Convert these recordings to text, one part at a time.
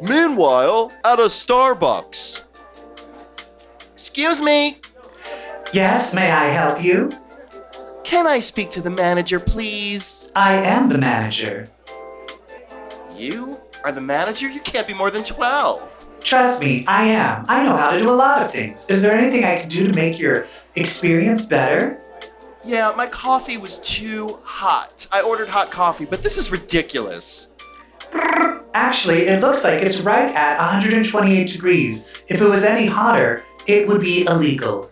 Meanwhile, at a Starbucks. Excuse me. Yes, may I help you? Can I speak to the manager, please? I am the manager. You are the manager? You can't be more than 12. Trust me, I am. I know how to do a lot of things. Is there anything I can do to make your experience better? Yeah, my coffee was too hot. I ordered hot coffee, but this is ridiculous. Actually, it looks like it's right at 128 degrees. If it was any hotter, it would be illegal.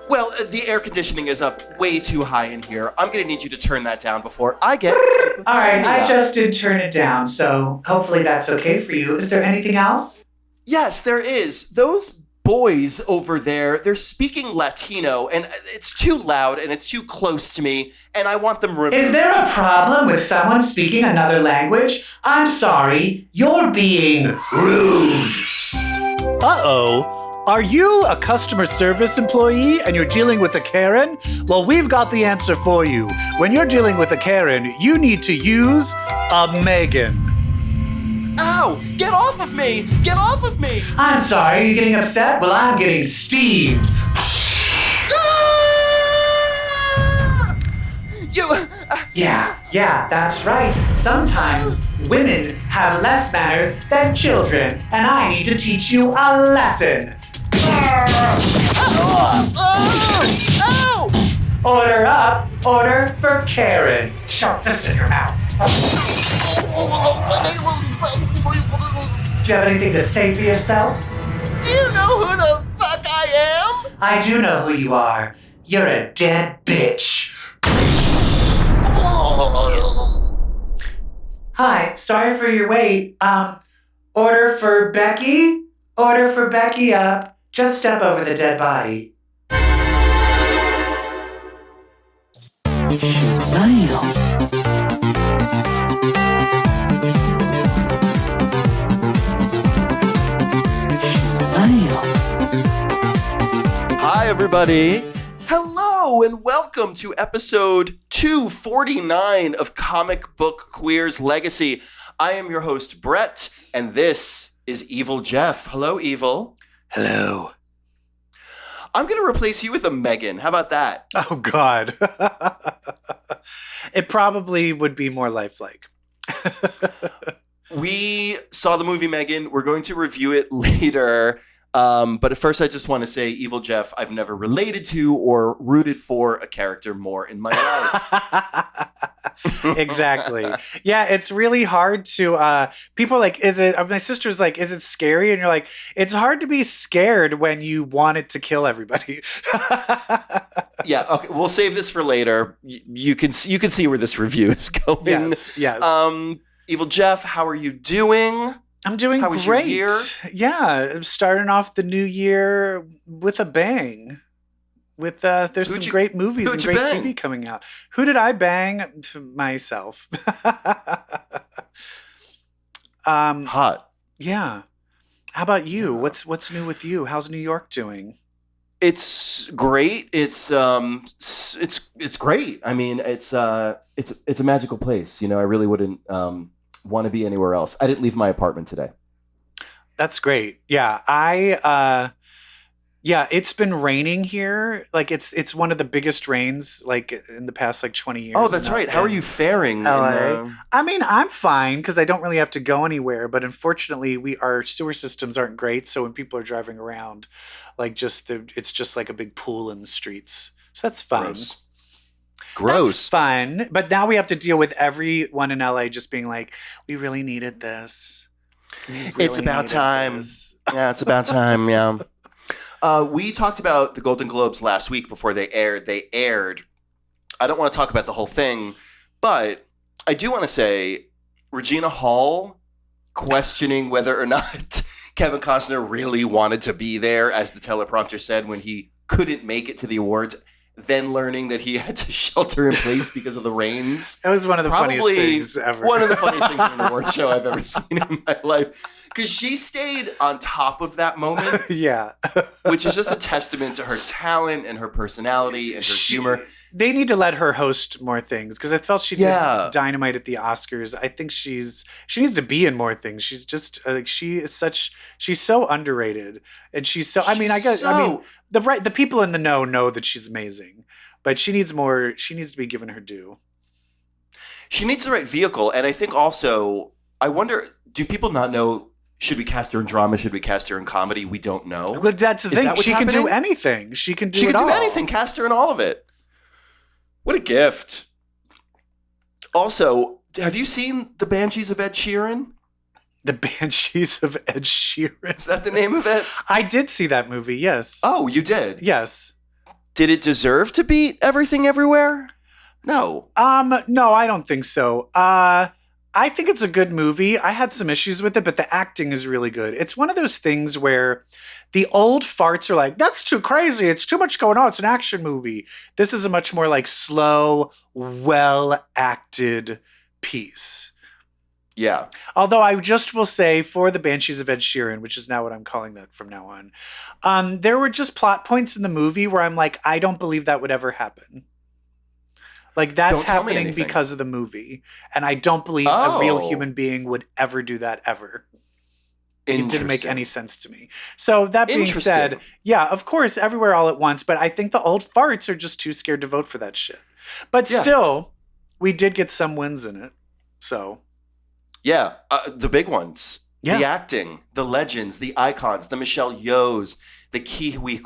Well, the air conditioning is up way too high in here. I'm gonna need you to turn that down before I get... All right, I just did turn it down, so hopefully that's okay for you. Is there anything else? Yes, there is. Those boys over there, they're speaking Latino, and it's too loud and it's too close to me, and I want them removed. Is there a problem with someone speaking another language? I'm sorry, you're being rude. Uh-oh. Are you a customer service employee and you're dealing with a Karen? Well, we've got the answer for you. When you're dealing with a Karen, you need to use a M3GAN. Ow! Get off of me! Get off of me! I'm sorry, are you getting upset? Well, I'm getting Steve. Yeah, that's right. Sometimes women have less manners than children, and I need to teach you a lesson. Ow! Order up, order for Karen. Shove this in your mouth. Do you have anything to say for yourself? Do you know who the fuck I am? I do know who you are. You're a dead bitch. Hi, sorry for your wait. Order for Becky? Order for Becky up. Just step over the dead body. Hi, everybody. Hello, and welcome to episode 249 of Comic Book Queer's Legacy. I am your host, Brett, and this is EvilJeff. Hello, Evil. Hello. I'm going to replace you with a M3GAN. How about that? Oh, God. It probably would be more lifelike. We saw the movie M3GAN. We're going to review it later. But at first, I just want to say, EvilJeff, I've never related to or rooted for a character more in my life. Exactly. Yeah, it's really hard to, people are like, my sister's like, is it scary? And you're like, it's hard to be scared when you wanted to kill everybody. Yeah, okay, we'll save this for later. You can see where this review is going. Yes. EvilJeff, how are you doing? I'm doing How was great. your year? Yeah, I'm starting off the new year with a bang. With there's some great movies and great TV coming out. Who did I bang? Myself. Hot. Yeah. How about you? What's new with you? How's New York doing? It's great. It's great. I mean, it's a magical place. You know, I really wouldn't want to be anywhere else. I didn't leave my apartment today. That's great. Yeah, it's been raining here. Like it's one of the biggest rains like in the past 20 years. Oh, that's right. How are you faring? LA? I mean, I'm fine because I don't really have to go anywhere. But unfortunately, our sewer systems aren't great. So when people are driving around, it's just like a big pool in the streets. So that's fun. Gross. That's fun. But now we have to deal with everyone in LA just being like, we really needed this. It's about time. Yeah, it's about time. Yeah. We talked about the Golden Globes last week before they aired. I don't want to talk about the whole thing, but I do want to say Regina Hall questioning whether or not Kevin Costner really wanted to be there, as the teleprompter said, when he couldn't make it to the awards. then learning that he had to shelter in place because of the rains. It was one of the funniest things ever. One of the funniest things in an award show I've ever seen in my life. Because she stayed on top of that moment. Yeah. Which is just a testament to her talent and her personality and her humor. They need to let her host more things because I felt she did dynamite at the Oscars. I think she needs to be in more things. She's just she's so underrated, and the people in the know that she's amazing, but she needs more. She needs to be given her due. She needs the right vehicle, and I think also I wonder, do people not know? Should we cast her in drama? Should we cast her in comedy? We don't know. But that's the thing. She can do anything. She can do anything. Cast her in all of it. What a gift. Also, have you seen The Banshees of Ed Sheeran? The Banshees of Ed Sheeran. Is that the name of it? I did see that movie, yes. Oh, you did? Yes. Did it deserve to beat Everything Everywhere? No. No, I don't think so. I think it's a good movie. I had some issues with it, but the acting is really good. It's one of those things where the old farts are like, that's too crazy. It's too much going on. It's an action movie. This is a much more like slow, well-acted piece. Yeah. Although I just will say for The Banshees of Ed Sheeran, which is now what I'm calling that from now on, there were just plot points in the movie where I'm like, I don't believe that would ever happen. Like, that's happening because of the movie. And I don't believe a real human being would ever do that ever. It didn't make any sense to me. So that being said, yeah, of course, Everywhere All at Once. But I think the old farts are just too scared to vote for that shit. But still, we did get some wins in it. So. Yeah, the big ones. Yeah. The acting, the legends, the icons, the Michelle Yeohs, the Ke Huy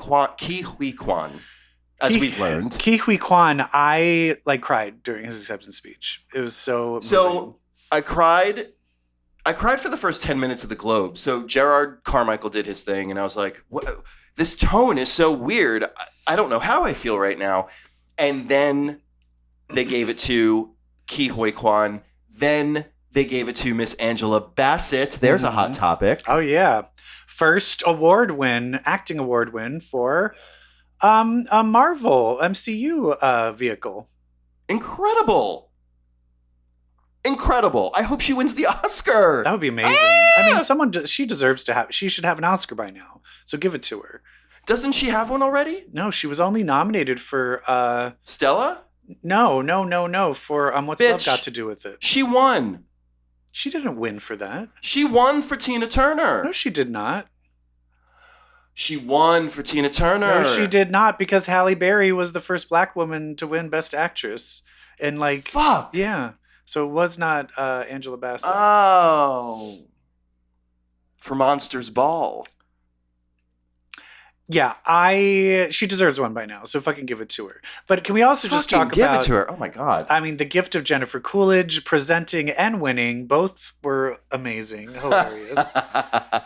Quan. As we've learned. Ke Huy Quan, I cried during his acceptance speech. It was so moving. So I cried for the first 10 minutes of the Globe. So Gerard Carmichael did his thing, and I was like, what? This tone is so weird. I don't know how I feel right now. And then they gave it to Ke Huy Quan. Then they gave it to Miss Angela Bassett. There's a hot topic. Oh, yeah. First acting award win for... a Marvel MCU vehicle. Incredible. I hope she wins the Oscar. That would be amazing. I mean, she should have an Oscar by now. So give it to her. Doesn't she have one already? No, she was only nominated for Stella? No. For What's Love Got to Do with It? She won. She didn't win for that. She won for Tina Turner. No, she did not. She won for Tina Turner. No, she did not, because Halle Berry was the first black woman to win Best Actress. And fuck. Yeah. So it was not Angela Bassett. Oh. For Monsters Ball. Yeah, she deserves one by now, so fucking give it to her. But can we also just talk about... give it to her. Oh my God. I mean, the gift of Jennifer Coolidge presenting and winning, both were amazing, hilarious.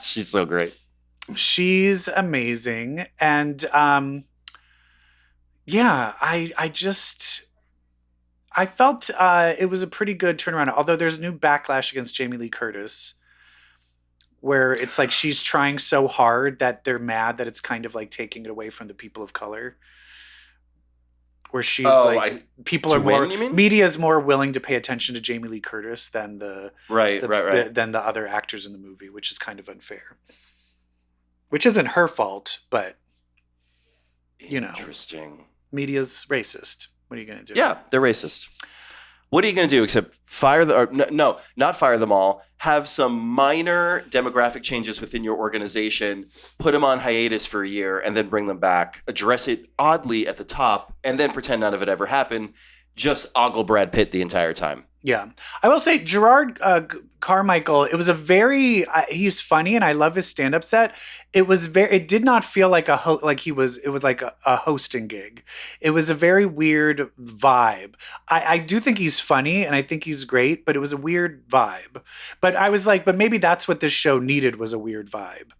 She's so great. She's amazing. And yeah, I felt it was a pretty good turnaround, although there's a new backlash against Jamie Lee Curtis where it's like she's trying so hard that they're mad that it's kind of like taking it away from the people of color. Where she's people are more, media is more willing to pay attention to Jamie Lee Curtis than than the other actors in the movie, which is kind of unfair. Which isn't her fault, but, Interesting. Media's racist. What are you going to do? Yeah, they're racist. What are you going to do except not fire them all, have some minor demographic changes within your organization, put them on hiatus for a year, and then bring them back, address it oddly at the top, and then pretend none of it ever happened, just ogle Brad Pitt the entire time. Yeah. I will say Gerard Carmichael, it was a very, he's funny and I love his stand-up set. It did not feel like it was like a hosting gig. It was a very weird vibe. I do think he's funny and I think he's great, but it was a weird vibe. But I was like, but maybe that's what this show needed, was a weird vibe.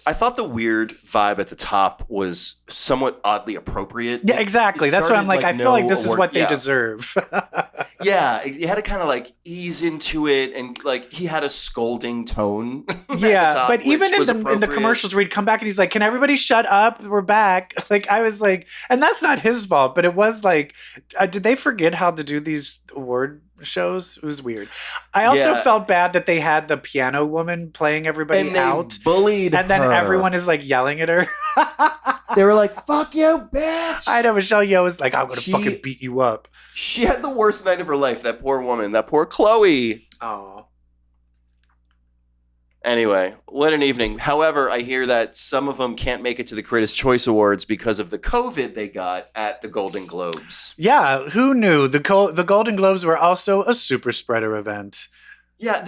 I thought the weird vibe at the top was somewhat oddly appropriate. Yeah, exactly. That's what I'm like. I feel like this is what they deserve. Yeah, you had to kind of like ease into it, and like he had a scolding tone. Yeah, but even in the commercials where he'd come back and he's like, can everybody shut up? We're back. Like, I was like, and that's not his fault, but it was like, did they forget how to do these award shows? It was weird. I also felt bad that they had the piano woman playing everybody and out. Bullied and then her. Everyone is like yelling at her. They were like, fuck you, bitch. I know Michelle Yeoh was like, I'm going to fucking beat you up. She had the worst night of her life, that poor woman, that poor Chloe. Oh. Anyway, what an evening. However, I hear that some of them can't make it to the Critics' Choice Awards because of the COVID they got at the Golden Globes. Yeah, who knew? The Golden Globes were also a super spreader event. Yeah,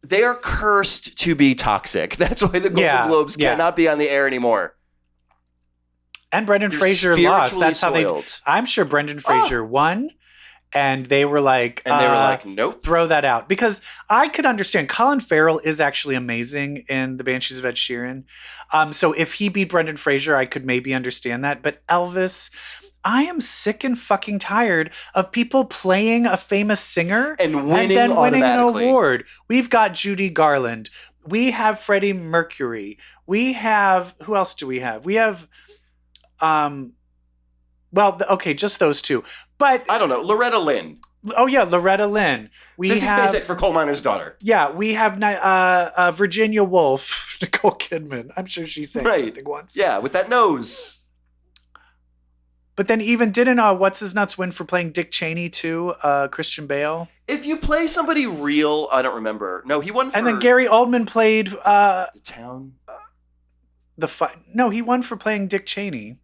they are cursed to be toxic. That's why the Golden Globes cannot be on the air anymore. And Brendan Fraser lost. That's how I'm sure Brendan Fraser won. And they were like, nope. Throw that out. Because I could understand. Colin Farrell is actually amazing in The Banshees of Ed Sheeran. So if he beat Brendan Fraser, I could maybe understand that. But Elvis, I am sick and fucking tired of people playing a famous singer and winning an award. We've got Judy Garland. We have Freddie Mercury. We have, who else do we have? We have, just those two. But I don't know, Loretta Lynn. Oh yeah, Loretta Lynn. Sissy Spacek for Coal Miner's Daughter. Yeah, we have Virginia Woolf, Nicole Kidman. I'm sure she sang something once. Yeah, with that nose. But then even didn't what's his nuts win for playing Dick Cheney too? Christian Bale. If you play somebody real, I don't remember. No, he won for. And then Gary Oldman played The Town. No, he won for playing Dick Cheney.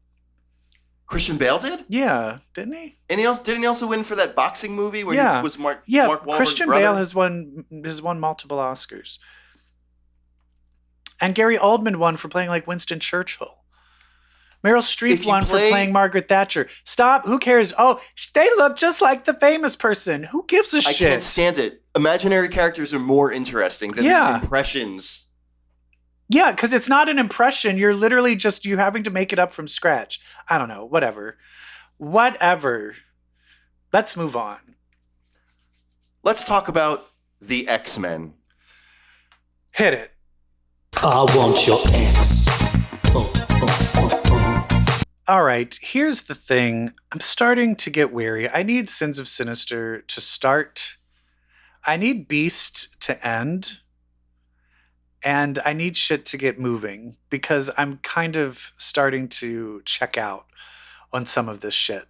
Christian Bale did? Yeah, didn't he? And didn't he also win for that boxing movie where he was Mark Wahlberg's Christian brother? Bale has won multiple Oscars. And Gary Oldman won for playing like Winston Churchill. Meryl Streep won for playing Margaret Thatcher. Stop. Who cares? Oh, they look just like the famous person. Who gives a shit? I can't stand it. Imaginary characters are more interesting than these impressions. Yeah, because it's not an impression. You're literally just you having to make it up from scratch. I don't know. Whatever. Let's move on. Let's talk about the X-Men. Hit it. I want your X. All right, here's the thing. I'm starting to get weary. I need Sins of Sinister to start. I need Beast to end. And I need shit to get moving because I'm kind of starting to check out on some of this shit.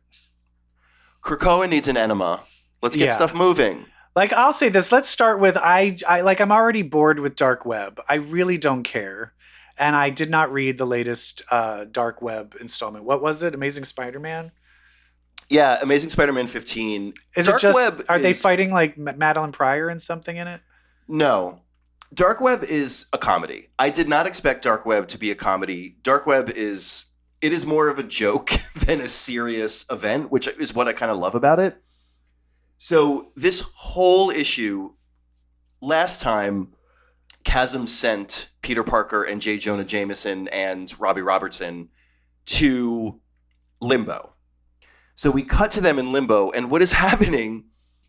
Krakoa needs an enema. Let's get stuff moving. Like, I'll say this. Let's start with I'm already bored with Dark Web. I really don't care. And I did not read the latest Dark Web installment. What was it? Amazing Spider-Man? Yeah, Amazing Spider-Man 15. Are they fighting like Madeline Pryor and something in it? No. Dark Web is a comedy. I did not expect Dark Web to be a comedy. Dark Web is more of a joke than a serious event, which is what I kind of love about it. So this whole issue, last time, Chasm sent Peter Parker and J. Jonah Jameson and Robbie Robertson to Limbo. So we cut to them in Limbo, and what is happening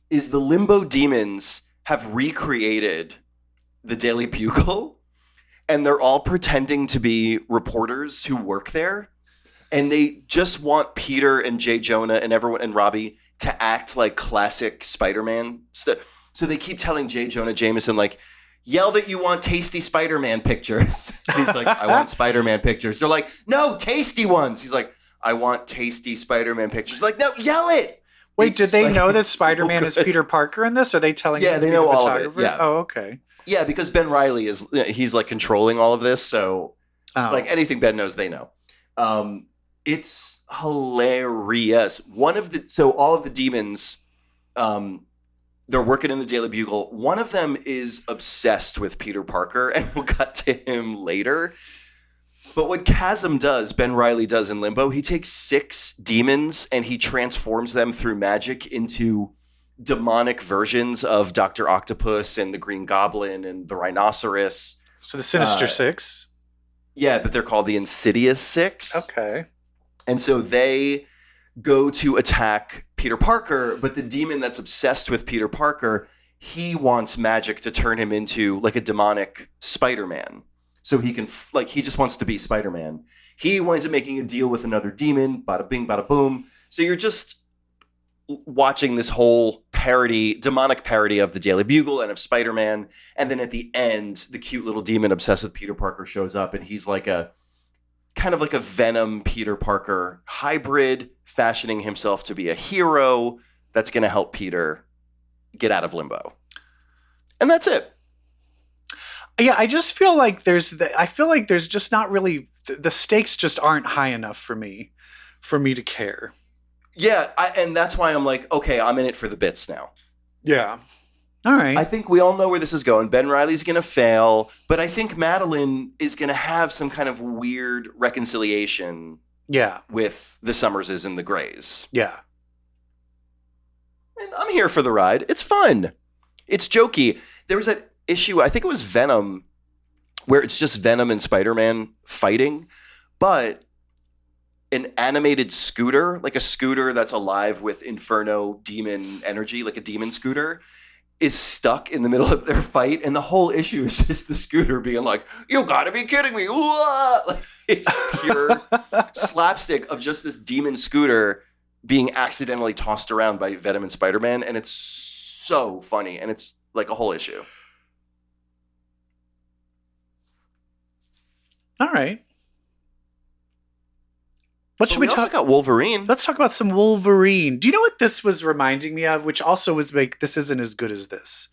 is the Limbo demons have recreated the Daily Bugle, and they're all pretending to be reporters who work there, and they just want Peter and J. Jonah and everyone and Robbie to act like classic Spider-Man stuff. So they keep telling J. Jonah Jameson, like, yell that you want tasty Spider-Man pictures. He's like, I want Spider-Man pictures. They're like, no, tasty ones. He's like, I want tasty Spider-Man pictures. Like, no, yell it. Wait, did they know that Spider-Man is Peter Parker in this? Are they telling Yeah, they know all of it. Yeah. Oh, okay. Yeah, because Ben Reilly he's like controlling all of this. So like anything Ben knows, they know. It's hilarious. All of the demons, they're working in the Daily Bugle. One of them is obsessed with Peter Parker, and we'll cut to him later. But what Chasm does, Ben Reilly does in Limbo, he takes 6 demons and he transforms them through magic into demonic versions of Dr. Octopus and the Green Goblin and the Rhinoceros. So the Sinister Six? Yeah, but they're called the Insidious Six. Okay. And so they go to attack Peter Parker, but the demon that's obsessed with Peter Parker, he wants magic to turn him into like a demonic Spider-Man. So he can, he just wants to be Spider-Man. He winds up making a deal with another demon, bada bing, bada boom. So you're just watching this whole demonic parody of the Daily Bugle and of Spider-Man. And then at the end, the cute little demon obsessed with Peter Parker shows up, and he's like a kind of like a Venom Peter Parker hybrid, fashioning himself to be a hero that's going to help Peter get out of limbo. And that's it. Yeah, I just feel like there's just not really, the stakes just aren't high enough for me to care. Yeah, and that's why I'm like, okay, I'm in it for the bits now. Yeah. All right. I think we all know where this is going. Ben Reilly's going to fail, but I think Madeline is going to have some kind of weird reconciliation with the Summerses and the Greys. Yeah. And I'm here for the ride. It's fun. It's jokey. There was that issue, I think it was Venom, where it's just Venom and Spider-Man fighting, but an animated scooter, like a scooter that's alive with Inferno demon energy, like a demon scooter, is stuck in the middle of their fight. And the whole issue is just the scooter being like, you gotta be kidding me. Like, it's pure slapstick of just this demon scooter being accidentally tossed around by Venom and Spider-Man. And it's so funny. And it's like a whole issue. All right. What should we also got Wolverine. Let's talk about some Wolverine. Do you know what this was reminding me of? Which also was like, this isn't as good as this.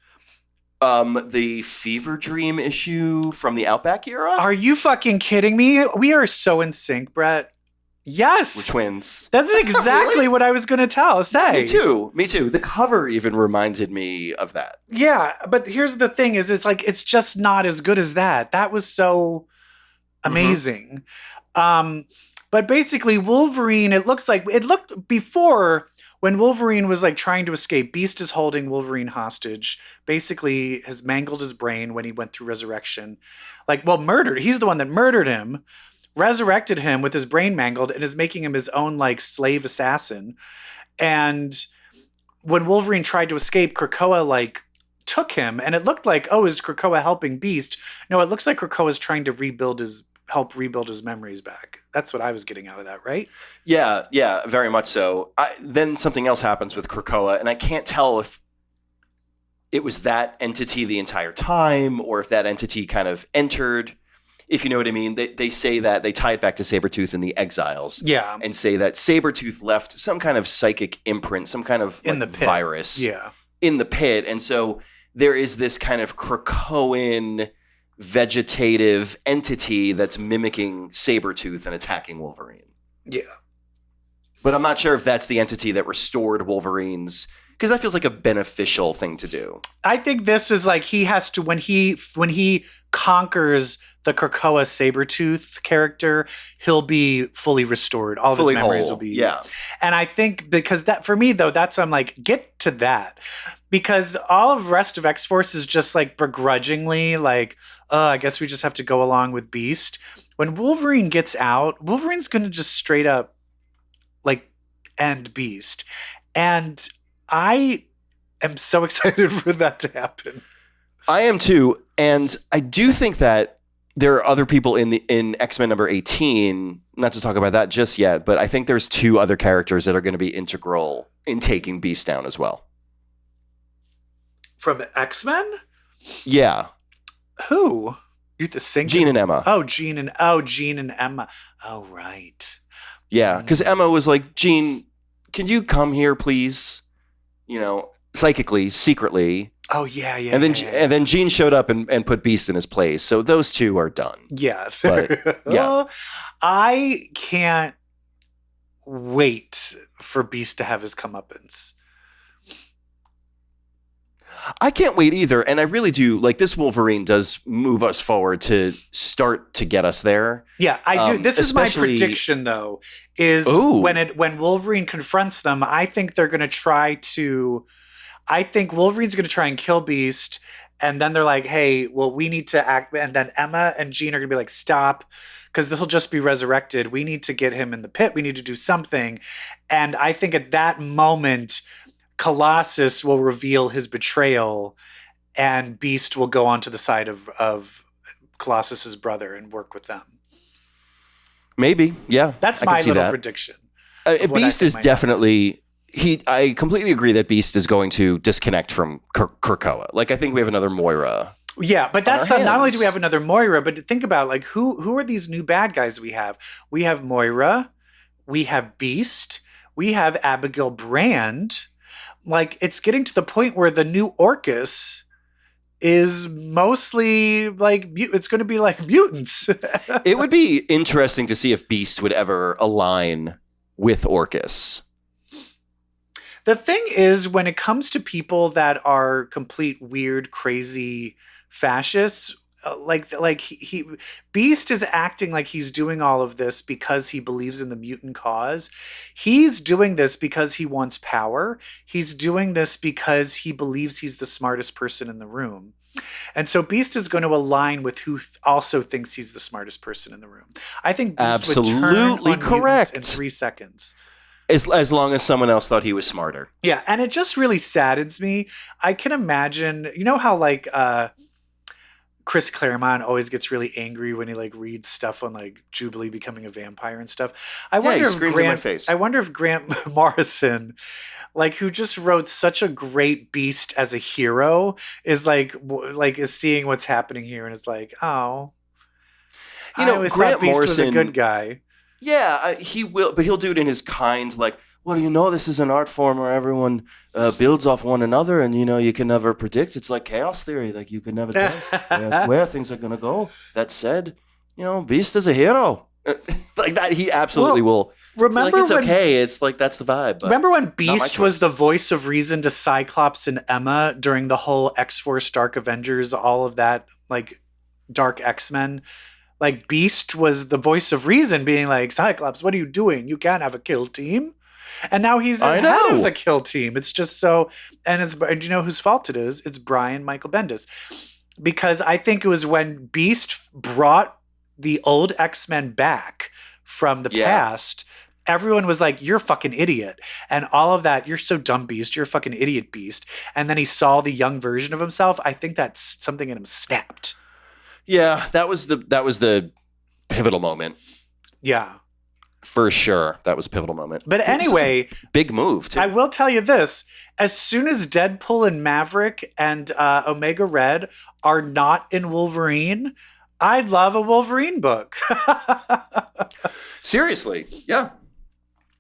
The Fever Dream issue from the Outback era? Are you fucking kidding me? We are so in sync, Brett. Yes. We're twins. That's exactly really? What I was going to say. Me too. The cover even reminded me of that. Yeah, but here's the thing is it's just not as good as that. That was so amazing. But basically, Wolverine, it looked before when Wolverine was like trying to escape, Beast is holding Wolverine hostage, basically has mangled his brain when he went through resurrection. Murdered. He's the one that murdered him, resurrected him with his brain mangled, and is making him his own like slave assassin. And when Wolverine tried to escape, Krakoa like took him, and it looked like, oh, is Krakoa helping Beast? No, it looks like Krakoa's trying to help rebuild his memories back. That's what I was getting out of that, right? Yeah, very much so. Then something else happens with Krakoa, and I can't tell if it was that entity the entire time or if that entity kind of entered, if you know what I mean. They say that, they tie it back to Sabretooth and the Exiles. Yeah. And say that Sabretooth left some kind of psychic imprint, some kind of in the pit. Virus in the pit. And so there is this kind of Krakoan vegetative entity that's mimicking Sabretooth and attacking Wolverine. Yeah. But I'm not sure if that's the entity that restored Wolverine's, because that feels like a beneficial thing to do. I think this is like he has to, when he conquers the Krakoa Sabretooth character, he'll be fully restored. All of his memories will be. Yeah. And I think because that, for me though, that's, I'm like, get to that. Because all of the rest of X-Force is just like begrudgingly like, I guess we just have to go along with Beast. When Wolverine gets out, Wolverine's going to just straight up like end Beast. And I am so excited for that to happen. I am too. And I do think that there are other people in X-Men number 18, not to talk about that just yet, but I think there's two other characters that are going to be integral in taking Beast down as well. From X-Men? Yeah. Who? You think Jean and Emma. Oh, Jean and Emma. Oh, right. Yeah, because Emma was like, Jean, can you come here, please? You know, psychically, secretly. Oh, yeah. And then Jean showed up and put Beast in his place. So those two are done. Yeah. But, yeah. I can't wait for Beast to have his comeuppance. I can't wait either. And I really do. Like, this Wolverine does move us forward to start to get us there. Yeah, I do. This is my prediction, though, is when Wolverine confronts them, I think they're going to try to... I think Wolverine's going to try and kill Beast, and then they're like, hey, well, we need to act... And then Emma and Jean are going to be like, stop, because this will just be resurrected. We need to get him in the pit. We need to do something. And I think at that moment... Colossus will reveal his betrayal, and Beast will go onto the side of Colossus's brother and work with them. Maybe, yeah. That's my little prediction. Beast is definitely... I completely agree that Beast is going to disconnect from Krakoa. Like, I think we have another Moira. Yeah, but that's not only do we have another Moira, but think about, like, who are these new bad guys we have? We have Moira, we have Beast, we have Abigail Brand. Like, it's getting to the point where the new Orcus is mostly like it's going to be like mutants. It would be interesting to see if Beast would ever align with Orcus. The thing is, when it comes to people that are complete weird, crazy fascists, he Beast is acting like he's doing all of this because he believes in the mutant cause. He's doing this because he wants power. He's doing this because he believes he's the smartest person in the room. And so Beast is going to align with who also thinks he's the smartest person in the room. I think Beast would turn on correct in 3 seconds. As long as someone else thought he was smarter. Yeah, and it just really saddens me. I can imagine, you know how like Chris Claremont always gets really angry when he like reads stuff on like Jubilee becoming a vampire and stuff. I wonder if Grant Morrison, like who just wrote such a great Beast as a hero, is is seeing what's happening here and is like, oh, I always thought Beast was a good guy. Yeah, he will, but he'll do it in his kind, like, well, this is an art form where everyone builds off one another, and, you can never predict. It's like chaos theory. Like, you can never tell where things are going to go. That said, Beast is a hero. Like that, he absolutely will. Remember it's okay. It's like, that's the vibe. Remember when Beast was the voice of reason to Cyclops and Emma during the whole X-Force, Dark Avengers, all of that, like, Dark X-Men? Like, Beast was the voice of reason being like, Cyclops, what are you doing? You can't have a kill team. And now he's the head of the kill team. It's just so... And you know whose fault it is? It's Brian Michael Bendis. Because I think it was when Beast brought the old X-Men back from the past, everyone was like, you're a fucking idiot. And all of that, you're so dumb, Beast. You're a fucking idiot, Beast. And then he saw the young version of himself. I think that's something in him snapped. Yeah, that was the pivotal moment. Yeah. For sure. That was a pivotal moment. But anyway, big move, too. I will tell you this. As soon as Deadpool and Maverick and Omega Red are not in Wolverine, I'd love a Wolverine book. Seriously. Yeah.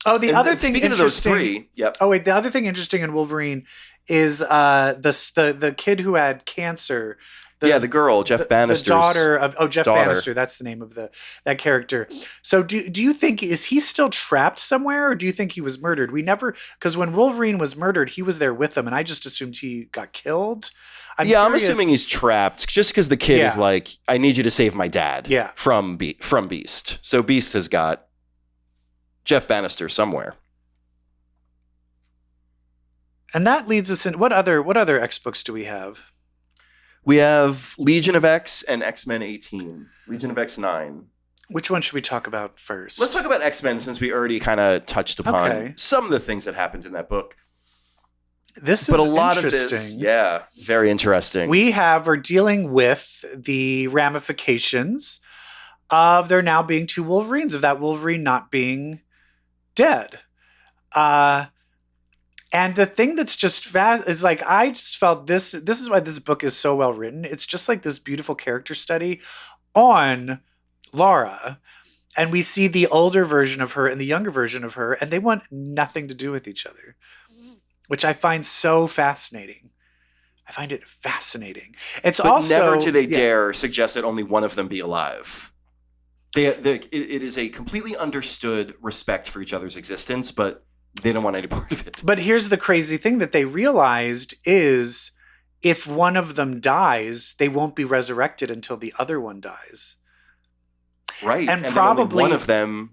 Oh, the other thing speaking of those three, yep. Oh, wait, the other thing interesting in Wolverine is the kid who had cancer. The girl, Jeff Bannister's the daughter of Jeff Bannister. That's the name of that character. So do you think, is he still trapped somewhere, or do you think he was murdered? Because when Wolverine was murdered, he was there with them, and I just assumed he got killed. I'm assuming he's trapped just because the kid is like, I need you to save my dad. Yeah. From Beast. So Beast has got Jeff Bannister somewhere. And that leads us in. What other X books do we have? We have Legion of X and X-Men 18. Legion of X 9. Which one should we talk about first? Let's talk about X-Men since we already kind of touched upon some of the things that happened in that book. But a lot of this, very interesting. We're dealing with the ramifications of there now being two Wolverines, of that Wolverine not being dead. And the thing that's just fast is like, I just felt this is why this book is so well written. It's just like this beautiful character study on Laura. And we see the older version of her and the younger version of her, and they want nothing to do with each other, which I find so fascinating. I find it fascinating. But also, never do they dare suggest that only one of them be alive. It is a completely understood respect for each other's existence, but they don't want any part of it. But here's the crazy thing that they realized is if one of them dies, they won't be resurrected until the other one dies. Right. And probably only one of them.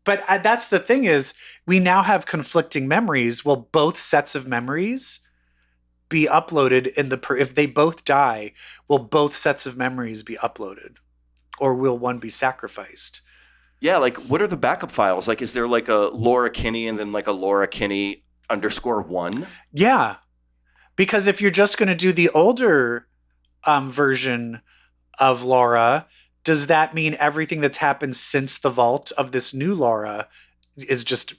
But that's the thing is we now have conflicting memories. Will both sets of memories be uploaded if they both die, will both sets of memories be uploaded? Or will one be sacrificed? Yeah, like, what are the backup files? Like, is there like a Laura Kinney and then like a Laura Kinney _1. Yeah. Because if you're just going to do the older version of Laura, does that mean everything that's happened since the vault of this new Laura is just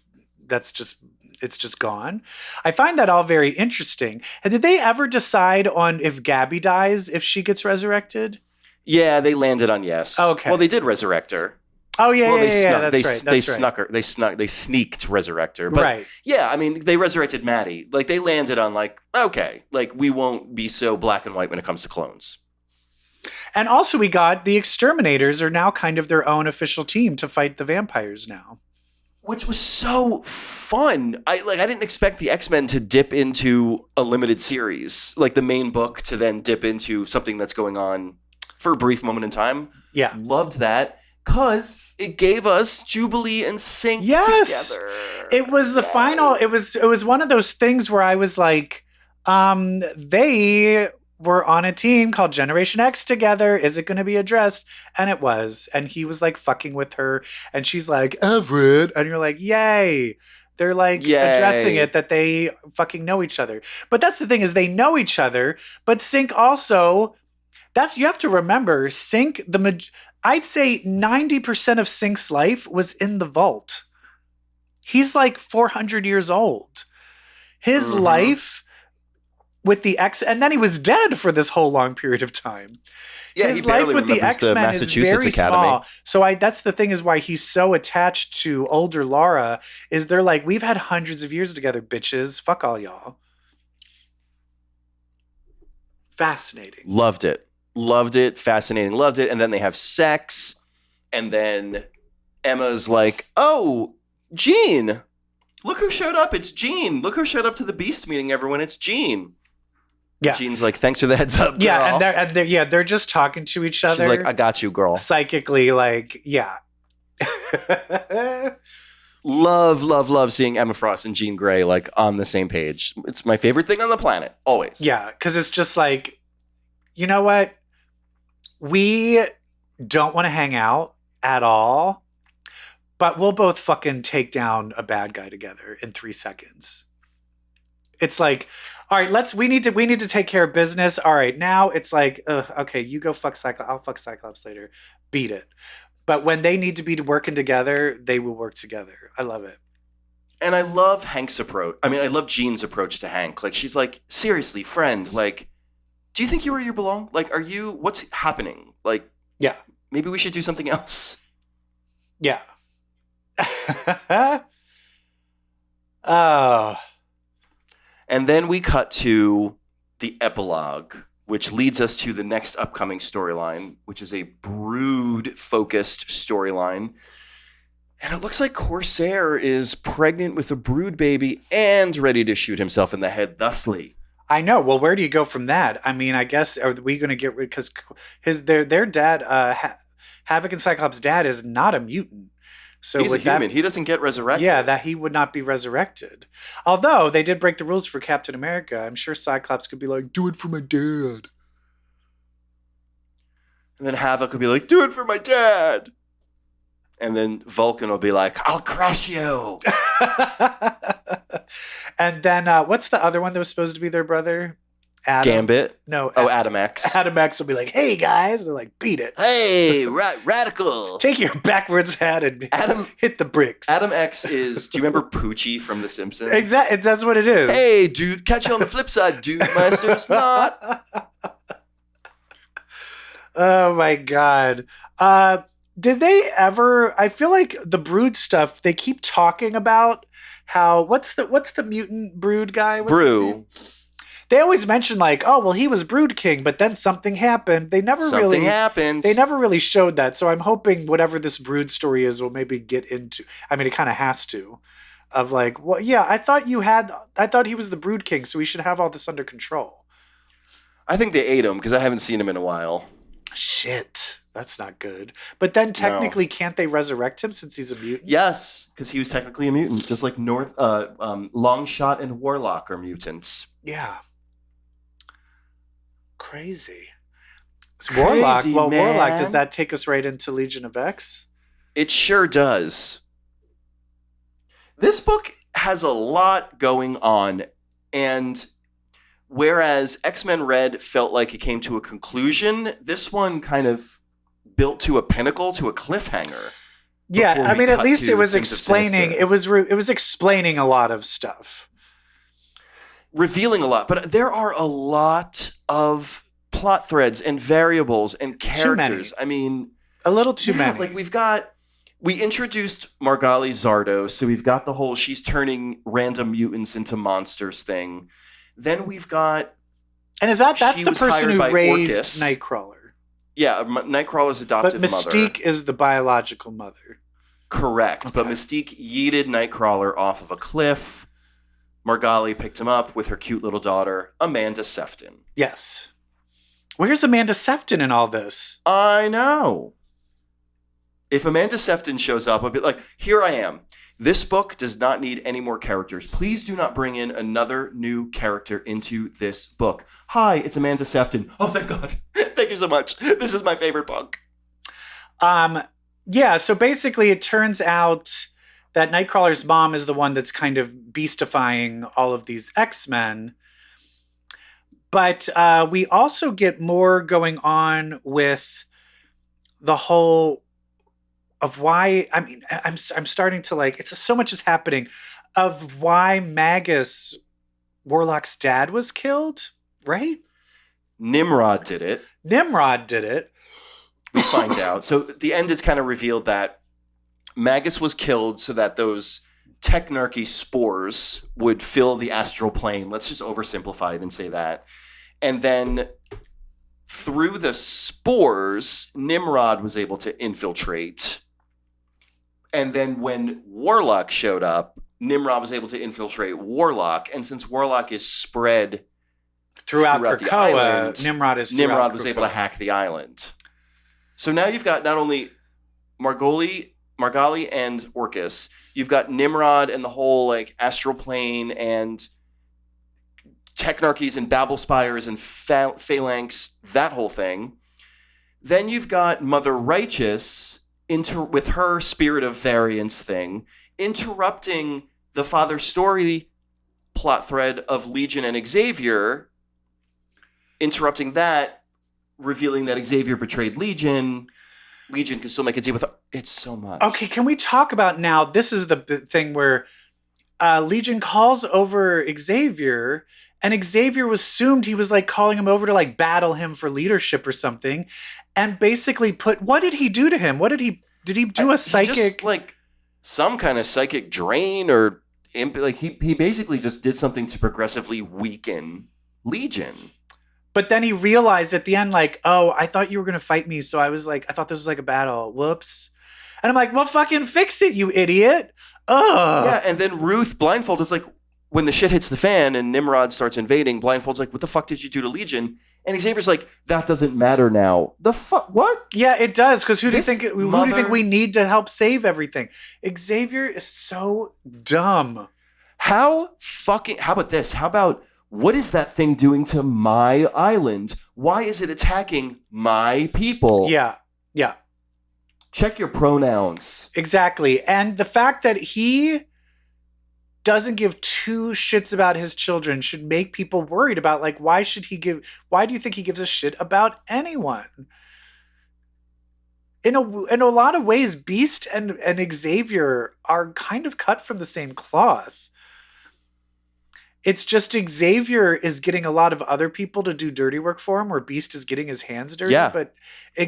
gone? I find that all very interesting. And did they ever decide on if Gabby dies, if she gets resurrected? Yeah, they landed on yes. Okay. Well, they did resurrect her. Oh yeah, Well, yeah, they snuck her. They sneaked resurrect her. But right. Yeah, I mean, they resurrected Maddie. Like, they landed on like, okay, like, we won't be so black and white when it comes to clones. And also, we got the Exterminators are now kind of their own official team to fight the vampires now, which was so fun. I didn't expect the X-Men to dip into a limited series, like the main book, to then dip into something that's going on for a brief moment in time. Yeah, loved that. Because it gave us Jubilee and Sync together. It was the final. It was one of those things where I was like, they were on a team called Generation X together. Is it going to be addressed? And it was. And he was like fucking with her. And she's like, Everett. And you're like, yay. They're like addressing it that they fucking know each other. But that's the thing, is they know each other. But Sync also, you have to remember, Sync, I'd say 90% of Sync's life was in the vault. He's like 400 years old. His life with the X, and then he was dead for this whole long period of time. Yeah, his life with the X-Men is very small. So that's the thing, is why he's so attached to older Laura, is they're like, we've had hundreds of years together, bitches. Fuck all y'all. Fascinating. Loved it, fascinating, loved it. And then they have sex, and then Emma's like, oh, Jean, look who showed up. It's Jean. Look who showed up to the Beast meeting, everyone. It's Jean. Yeah. Jean's like, thanks for the heads up, girl. Yeah, and they're just talking to each other. She's like, I got you, girl. Psychically, like, yeah. Love seeing Emma Frost and Jean Grey like on the same page. It's my favorite thing on the planet, always. Yeah, because it's just like, you know what? We don't want to hang out at all, but we'll both fucking take down a bad guy together in 3 seconds. It's like, all right, we need to take care of business. All right, now it's like, okay, you go fuck Cyclops. I'll fuck Cyclops later. Beat it. But when they need to be working together, they will work together. I love it. And I love Hank's approach. I mean, I love Jean's approach to Hank. Like, she's like, seriously, friend, like, do you think you're where you belong? Like, what's happening? Like, yeah, maybe we should do something else. Yeah. Oh. And then we cut to the epilogue, which leads us to the next upcoming storyline, which is a Brood-focused storyline. And it looks like Corsair is pregnant with a Brood baby and ready to shoot himself in the head thusly. I know. Well, where do you go from that? I mean, I guess, are we going to get rid, because their dad, Havoc and Cyclops' dad, is not a mutant. So he's a human. He doesn't get resurrected. Yeah, that he would not be resurrected. Although they did break the rules for Captain America. I'm sure Cyclops could be like, do it for my dad. And then Havoc would be like, do it for my dad. And then Vulcan will be like, I'll crush you. And then what's the other one that was supposed to be their brother? Adam. Gambit? No. Adam X. Adam X will be like, hey, guys. And they're like, beat it. Hey, radical. Take your backwards hat and hit the bricks. Adam X is, do you remember Poochie from The Simpsons? Exactly. That's what it is. Hey, dude. Catch you on the flip side, dude. Meister's not. Oh, my God. Did they ever, I feel like the Brood stuff, they keep talking about how, what's the mutant Brood guy? Brew. They always mention like, oh, well, he was Brood King, but then something happened. They never really showed that. So I'm hoping whatever this Brood story is will maybe get into, I mean, it kind of has to, of like, well, yeah, I thought he was the Brood King, so we should have all this under control. I think they ate him because I haven't seen him in a while. Shit. That's not good. But then technically, can't they resurrect him since he's a mutant? Yes, because he was technically a mutant, just like Longshot and Warlock are mutants. Yeah. Crazy. Warlock. Well, man. Warlock, does that take us right into Legion of X? It sure does. This book has a lot going on. And whereas X-Men Red felt like it came to a conclusion, this one kind of built to a pinnacle, to a cliffhanger. Yeah, I mean, at least it was Sins of explaining. Sinister. It was explaining a lot of stuff, revealing a lot. But there are a lot of plot threads and variables and characters. I mean, a little too many. Like we introduced Margali Zardo, so we've got the whole she's turning random mutants into monsters thing. Then we've got, and that's the person who raised Orcus. Nightcrawler. Yeah, Nightcrawler's adoptive mother. But Mystique is the biological mother. Correct. Okay. But Mystique yeeted Nightcrawler off of a cliff. Margali picked him up with her cute little daughter, Amanda Sefton. Yes. Where's Amanda Sefton in all this? I know. If Amanda Sefton shows up, I'll be like, here I am. This book does not need any more characters. Please do not bring in another new character into this book. Hi, it's Amanda Sefton. Oh, thank God. Thank you so much. This is my favorite book. Yeah, so basically it turns out that Nightcrawler's mom is the one that's kind of beastifying all of these X-Men. But we also get more going on with the whole of why, I mean, I'm starting to like, it's so much is happening of why Magus, Warlock's dad, was killed, right? Nimrod did it. We find out. So at the end, it's kind of revealed that Magus was killed so that those Technarchy spores would fill the astral plane. Let's just oversimplify it and say that. And then through the spores, Nimrod was able to infiltrate. And then when Warlock showed up, Nimrod was able to infiltrate Warlock. And since Warlock is spread throughout the Krakoa, island, Nimrod was able to hack the island. So now you've got not only Margali and Orcus, you've got Nimrod and the whole like astral plane and Technarchies and Babel Spires and Phalanx, that whole thing. Then you've got Mother Righteous with her Spirit of Variance thing, interrupting the Father Story plot thread of Legion and Xavier, interrupting that, revealing that Xavier betrayed Legion. Legion can still make a deal with her. It's so much. Okay, can we talk about now, this is the thing where Legion calls over Xavier, and Xavier was assumed he was like calling him over to like battle him for leadership or something, and basically what did he do to him? Did he do a psychic? Just, like some kind of psychic drain or like he basically just did something to progressively weaken Legion. But then he realized at the end, like, oh, I thought you were going to fight me. So I was like, I thought this was like a battle. Whoops. And I'm like, well, fucking fix it, you idiot. Ugh. Yeah, and then Ruth Blindfold is like, when the shit hits the fan and Nimrod starts invading, Blindfold's like, what the fuck did you do to Legion? And Xavier's like, that doesn't matter now. The fuck? What? Yeah, it does. Because who do you think we need to help save everything? Xavier is so dumb. How about this? How about, what is that thing doing to my island? Why is it attacking my people? Yeah. Check your pronouns. Exactly. And the fact that he doesn't give two shits about his children should make people worried about, like, why do you think he gives a shit about anyone? In a lot of ways, Beast and Xavier are kind of cut from the same cloth. It's just Xavier is getting a lot of other people to do dirty work for him, where Beast is getting his hands dirty. Yeah. But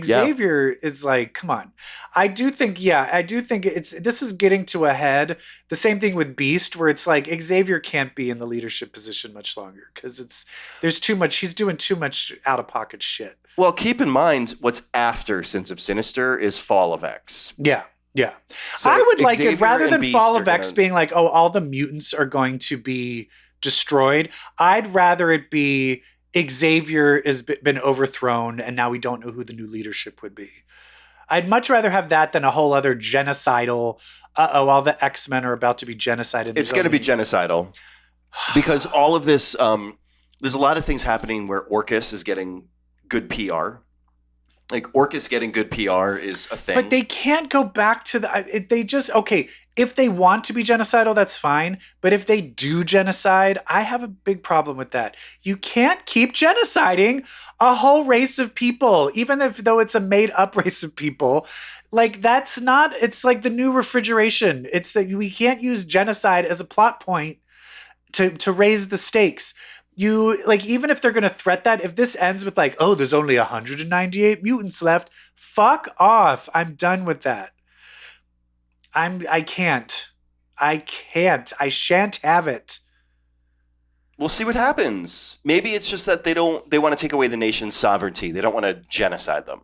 Xavier is like, come on. I do think this is getting to a head. The same thing with Beast, where it's like Xavier can't be in the leadership position much longer because there's too much. He's doing too much out of pocket shit. Well, keep in mind what's after Sins of Sinister is Fall of X. Yeah. So I would like it Xavier rather and than Beast Fall are of X gonna- being like, oh, all the mutants are going to be destroyed. I'd rather it be Xavier has been overthrown and now we don't know who the new leadership would be. I'd much rather have that than a whole other genocidal, all the X-Men are about to be genocided. It's going to be genocidal because all of this, there's a lot of things happening where Orcus is getting good PR. Like, Orcus getting good PR is a thing. But they can't go back to okay, if they want to be genocidal, that's fine. But if they do genocide, I have a big problem with that. You can't keep genociding a whole race of people, even though it's a made up race of people. Like, that's not, it's like the new refrigeration. It's that we can't use genocide as a plot point to raise the stakes. You, like, even if they're going to threat that, if this ends with like, oh, there's only 198 mutants left, fuck off. I'm done with that. I can't. I shan't have it. We'll see what happens. Maybe it's just that they want to take away the nation's sovereignty. They don't want to genocide them.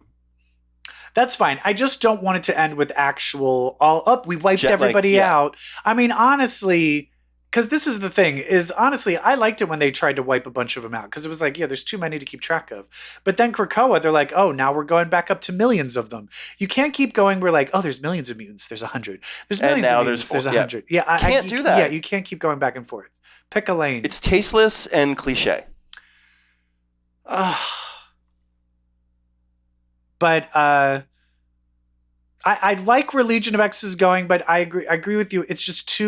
That's fine. I just don't want it to end with actual we wiped everybody out. I mean, honestly, because this is the thing, is honestly, I liked it when they tried to wipe a bunch of them out, because it was like, yeah, there's too many to keep track of. But then Krakoa, they're like, oh, now we're going back up to millions of them. You can't keep going. We're like, oh, there's millions of mutants. There's 100. There's millions of mutants. There's 100. Yeah, can't do that. Yeah, you can't keep going back and forth. Pick a lane. It's tasteless and cliche. But I like where Legion of X is going, but I agree with you. It's just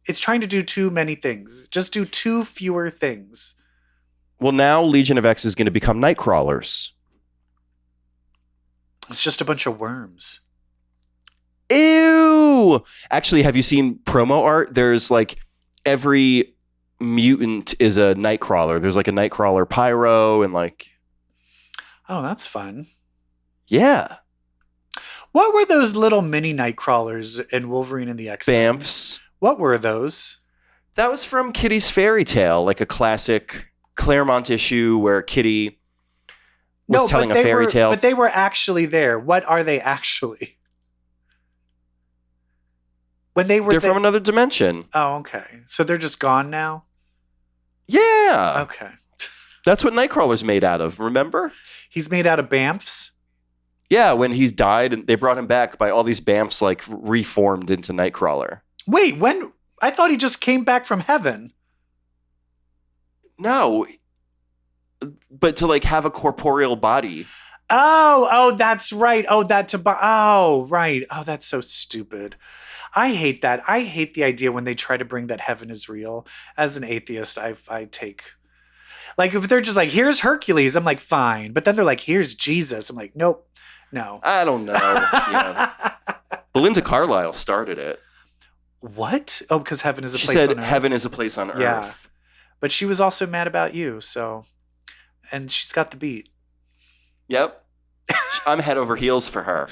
it's trying to do too many things. Just do too fewer things. Well, now Legion of X is going to become Nightcrawlers. It's just a bunch of worms. Ew! Actually, have you seen promo art? There's like every mutant is a Nightcrawler. There's like a Nightcrawler pyro and like... Oh, that's fun. Yeah. What were those little mini Nightcrawlers in Wolverine and the X-Men? Bamfs. What were those? That was from Kitty's Fairy Tale, like a classic Claremont issue where Kitty was telling a fairy tale. But they were actually there. What are they actually? They're from another dimension. Oh, okay. So they're just gone now? Yeah. Okay. That's what Nightcrawler's made out of, remember? He's made out of Bamfs? Yeah, when he's died, and they brought him back by all these Bamfs, like, reformed into Nightcrawler. Wait, when? I thought he just came back from heaven. No. But to, like, have a corporeal body. Oh, that's right. Oh, right. Oh, that's so stupid. I hate that. I hate the idea when they try to bring that heaven is real. As an atheist, I take... Like, if they're just like, here's Hercules, I'm like, fine. But then they're like, here's Jesus. I'm like, nope, no. I don't know. Yeah. Belinda Carlisle started it. What? Oh, because heaven is a place on earth. She said heaven is a place on earth. But she was also mad about you, so... And she's got the beat. Yep. I'm head over heels for her.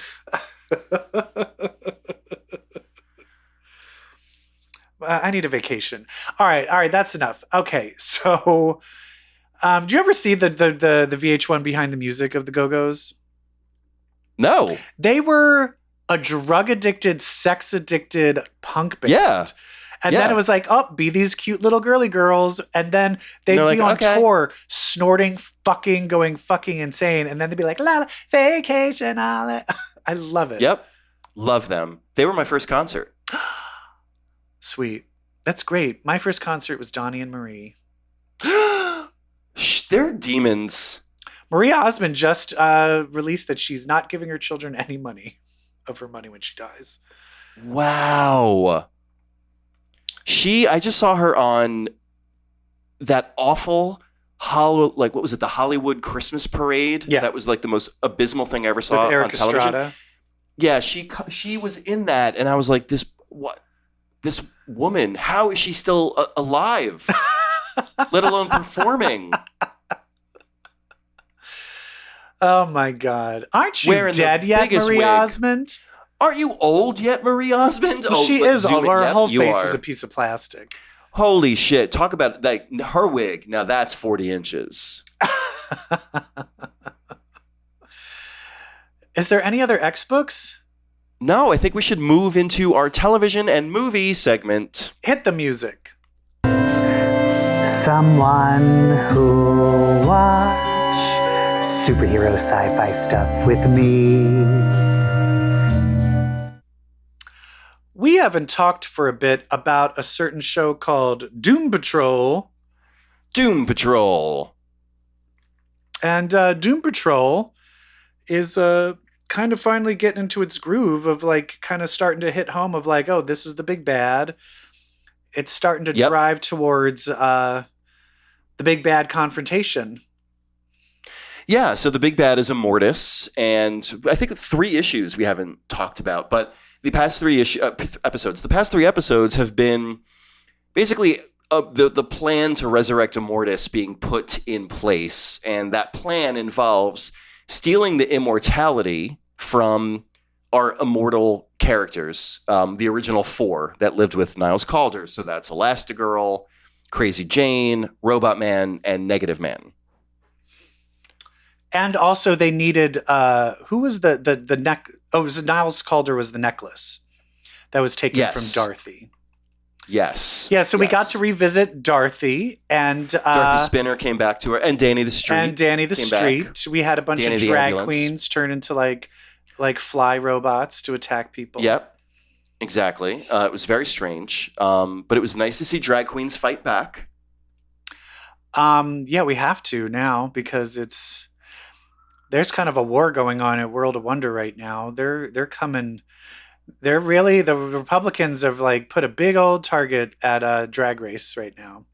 I need a vacation. All right, that's enough. Okay, so do you ever see the VH1 behind the music of the Go-Go's? No. They were a drug-addicted, sex-addicted punk band. Yeah. And then it was like, oh, be these cute little girly girls. And then they'd be on tour, snorting, fucking, going fucking insane. And then they'd be like, la, la vacation, all that. I love it. Yep. Love them. They were my first concert. Sweet. That's great. My first concert was Donnie and Marie. They're demons. Maria Osmond just released that she's not giving her children any of her money when she dies. Wow. I just saw her on that awful what was it? The Hollywood Christmas Parade. Yeah. That was like the most abysmal thing I ever saw on television. Estrada. Yeah. She was in that. And I was like, this woman, how is she still alive? Let alone performing. Oh my God. Aren't you dead yet, Marie Osmond? Aren't you old yet, Marie Osmond? Well, she is old. Her whole face is a piece of plastic. Holy shit. Talk about like her wig. Now that's 40 inches. Is there any other X books? No, I think we should move into our television and movie segment. Hit the music. Someone who watch superhero sci-fi stuff with me. We haven't talked for a bit about a certain show called Doom Patrol. Doom Patrol. And Doom Patrol is kind of finally getting into its groove of like kind of starting to hit home of like, oh, this is the big bad. It's starting to drive towards the big bad confrontation. Yeah, so the big bad is Immortus, and I think 3 issues we haven't talked about, but the past 3 episodes. The past 3 episodes have been basically the plan to resurrect Immortus being put in place, and that plan involves stealing the immortality from our immortal characters, the original 4 that lived with Niles Calder. So that's Elastigirl, Crazy Jane, Robot Man, and Negative Man. And also they needed who was the neck? Oh, it was Niles Calder was the necklace that was taken from Dorothy. Yes. Yeah, so we got to revisit Dorothy, and Dorothy Spinner came back to her, and Danny the Street. And Danny the Street. Back. We had a bunch of drag queens turn into like fly robots to attack people. Yep. Exactly. It was very strange. But it was nice to see drag queens fight back. Yeah, we have to now because there's kind of a war going on at World of Wonder right now. They're coming. They're really, the Republicans have like put a big old target at Drag Race right now.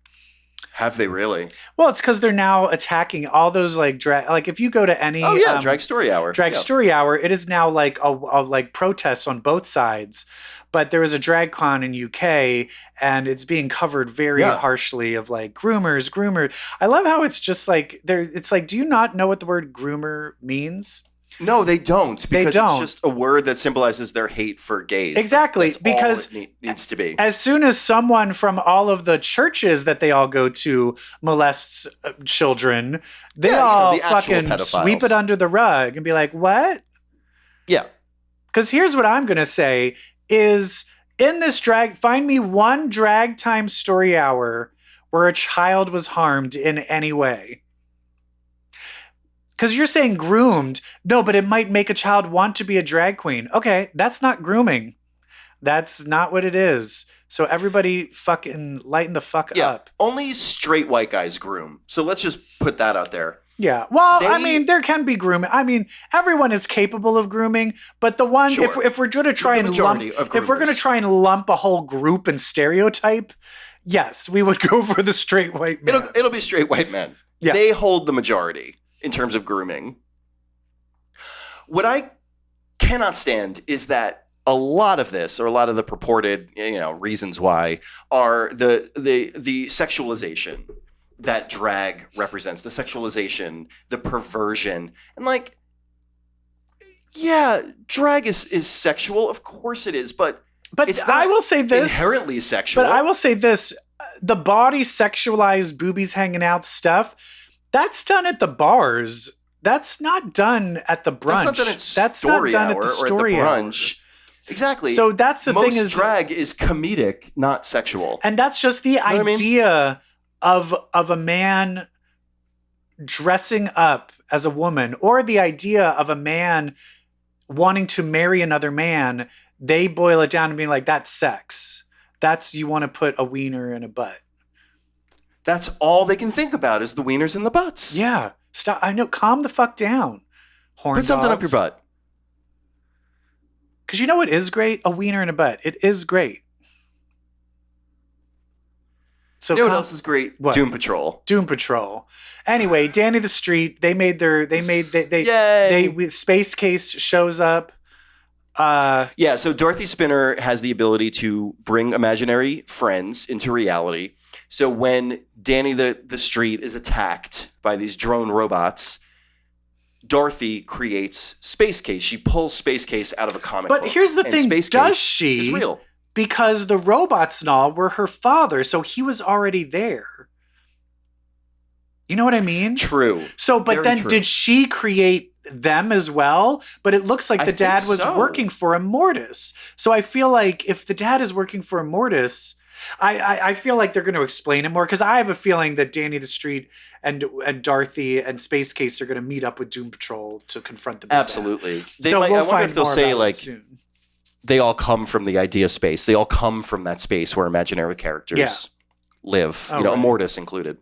Have they really? Well, it's because they're now attacking all those like drag. Like if you go to any Drag Story Hour, Story Hour, it is now like a like protests on both sides. But there was a drag con in UK, and it's being covered very harshly of like groomers. I love how it's just like there. It's like, do you not know what the word groomer means? No, they don't. Because it's just a word that symbolizes their hate for gays. Exactly. That's because all it needs to be. As soon as someone from all of the churches that they all go to molests children, they all fucking sweep it under the rug and be like, what? Yeah. Because here's what I'm going to say is in this find me one drag time story hour where a child was harmed in any way. Because you're saying groomed. No, but it might make a child want to be a drag queen. Okay, that's not grooming. That's not what it is. So everybody fucking lighten the fuck up. Only straight white guys groom. So let's just put that out there. Yeah. Well, I mean, there can be grooming. I mean, everyone is capable of grooming, but the one if we're going to try and lump a whole group and stereotype, yes, we would go for the straight white man. It'll be straight white men. Yeah. They hold the majority in terms of grooming. What I cannot stand is that a lot of this, or a lot of the purported, reasons why, are the sexualization that drag represents, the sexualization, the perversion, and like, yeah, drag is sexual, of course it is, but it's not I will say this inherently sexual. But I will say this: the body sexualized, boobies hanging out stuff. That's done at the bars. That's not done at the brunch. That's not done at the story hour or at the brunch. Exactly. So that's the thing is drag is comedic, not sexual. And that's just the idea of a man dressing up as a woman, or the idea of a man wanting to marry another man. They boil it down to being like, that's sex. That's, you want to put a wiener in a butt. That's all they can think about is the wieners and the butts. Yeah. Stop. I know. Calm the fuck down. Put something up your butt. Because you know what is great? A wiener in a butt. It is great. So you know what else is great? What? Doom Patrol. Doom Patrol. Anyway, Danny the Street. They Space Case shows up. So Dorothy Spinner has the ability to bring imaginary friends into reality. So when Danny the Street is attacked by these drone robots, Dorothy creates Space Case. She pulls Space Case out of a comic book. But here's the thing, does she? It's real. Because the robots and all were her father, so he was already there. You know what I mean? True. So, but then did she create them as well? But it looks like the dad was working for Immortus. So I feel like if the dad is working for Immortus, I feel like they're going to explain it more, because I have a feeling that Danny the Street and Dorothy and Space Case are going to meet up with Doom Patrol to confront the big Absolutely. Bad. I wonder if they'll say like they all come from the idea space. They all come from that space where imaginary characters live. Immortus included.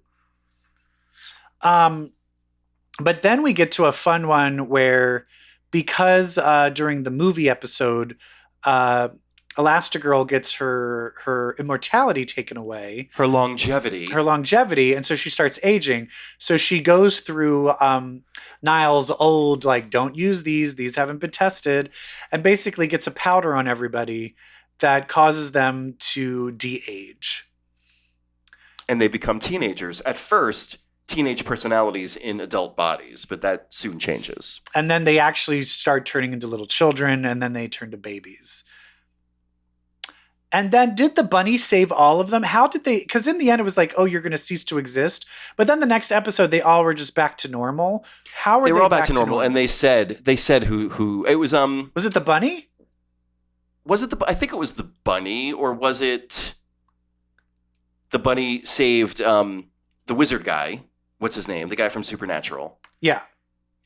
But then we get to a fun one where, because during the movie episode, Elastigirl gets her immortality taken away. Her longevity. And so she starts aging. So she goes through Niall's old, like, don't use these haven't been tested, and basically gets a powder on everybody that causes them to de-age. And they become teenagers. At first, teenage personalities in adult bodies, but that soon changes. And then they actually start turning into little children, and then they turn to babies. And then did the bunny save all of them? How did they? Because in the end, it was like, oh, you're going to cease to exist. But then the next episode, they all were just back to normal. How were they were all back to normal? And they said who it was. Was it the bunny? Was it I think it was the bunny, or was it the bunny saved the wizard guy? What's his name? The guy from Supernatural. Yeah.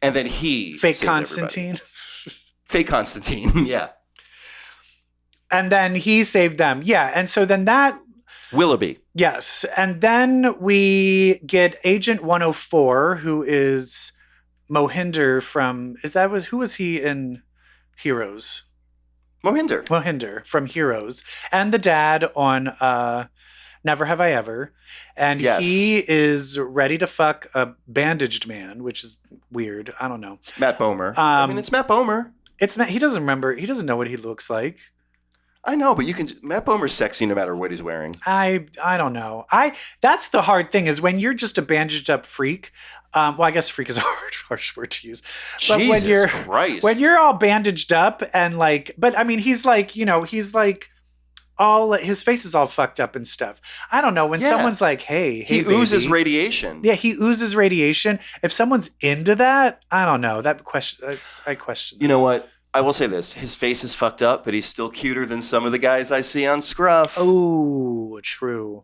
And then he Fake Constantine. Fake Constantine, yeah. And then he saved them. Yeah. And so then that... Willoughby. Yes. And then we get Agent 104, who is Mohinder from... Who was he in Heroes? Mohinder from Heroes. And the dad on Never Have I Ever. And he is ready to fuck a bandaged man, which is weird. I don't know. Matt Bomer. It's Matt Bomer. It's Matt. He doesn't remember. He doesn't know what he looks like. I know, but Matt Bomer's sexy no matter what he's wearing. I don't know. That's the hard thing, is when you're just a bandaged up freak. Well, I guess freak is a harsh word to use. But Jesus Christ. When you're all bandaged up and like, but I mean, he's like, he's like all, his face is all fucked up and stuff. I don't know. When someone's like, hey, he oozes radiation. Yeah, he oozes radiation. If someone's into that, I don't know. I question. You know what? I will say this. His face is fucked up, but he's still cuter than some of the guys I see on Scruff. Oh, true.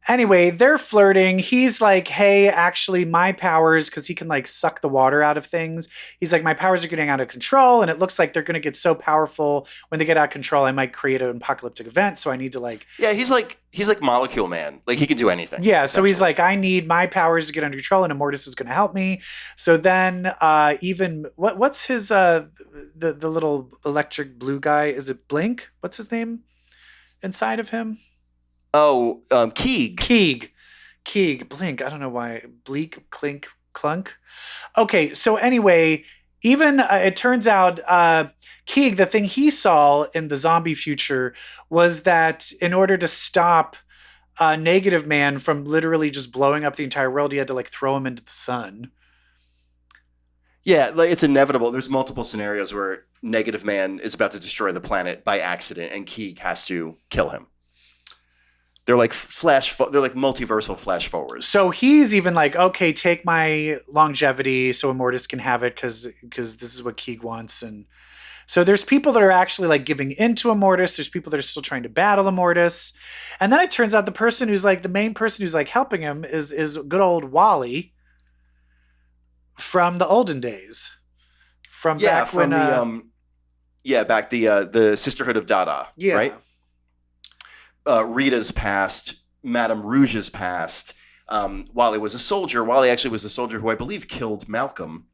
Anyway, they're flirting. He's like, hey, actually, my powers, because he can like suck the water out of things. He's like, my powers are getting out of control, and it looks like they're going to get so powerful when they get out of control, I might create an apocalyptic event. So I need to like... Yeah, he's like Molecule Man. Like, he can do anything. Yeah, so he's like, I need my powers to get under control, and Immortus is going to help me. So then even... What's his... the little electric blue guy? Is it Blink? What's his name inside of him? Oh, Keeg. Blink. I don't know why. Bleak, clink, clunk. Okay, so anyway, even it turns out Keeg, the thing he saw in the zombie future was that in order to stop Negative Man from literally just blowing up the entire world, he had to like throw him into the sun. Yeah, like it's inevitable. There's multiple scenarios where Negative Man is about to destroy the planet by accident, and Keeg has to kill him. They're like they're like multiversal flash forwards. So he's even like, okay, take my longevity so Immortus can have it because this is what Keeg wants. And so there's people that are actually like giving into Immortus. There's people that are still trying to battle Immortus. And then it turns out the person who's like the main person who's like helping him is good old Wally from the olden days. The Sisterhood of Dada. Yeah. Right? Rita's past, Madame Rouge's past. Wally was a soldier. Wally actually was a soldier who I believe killed Malcolm,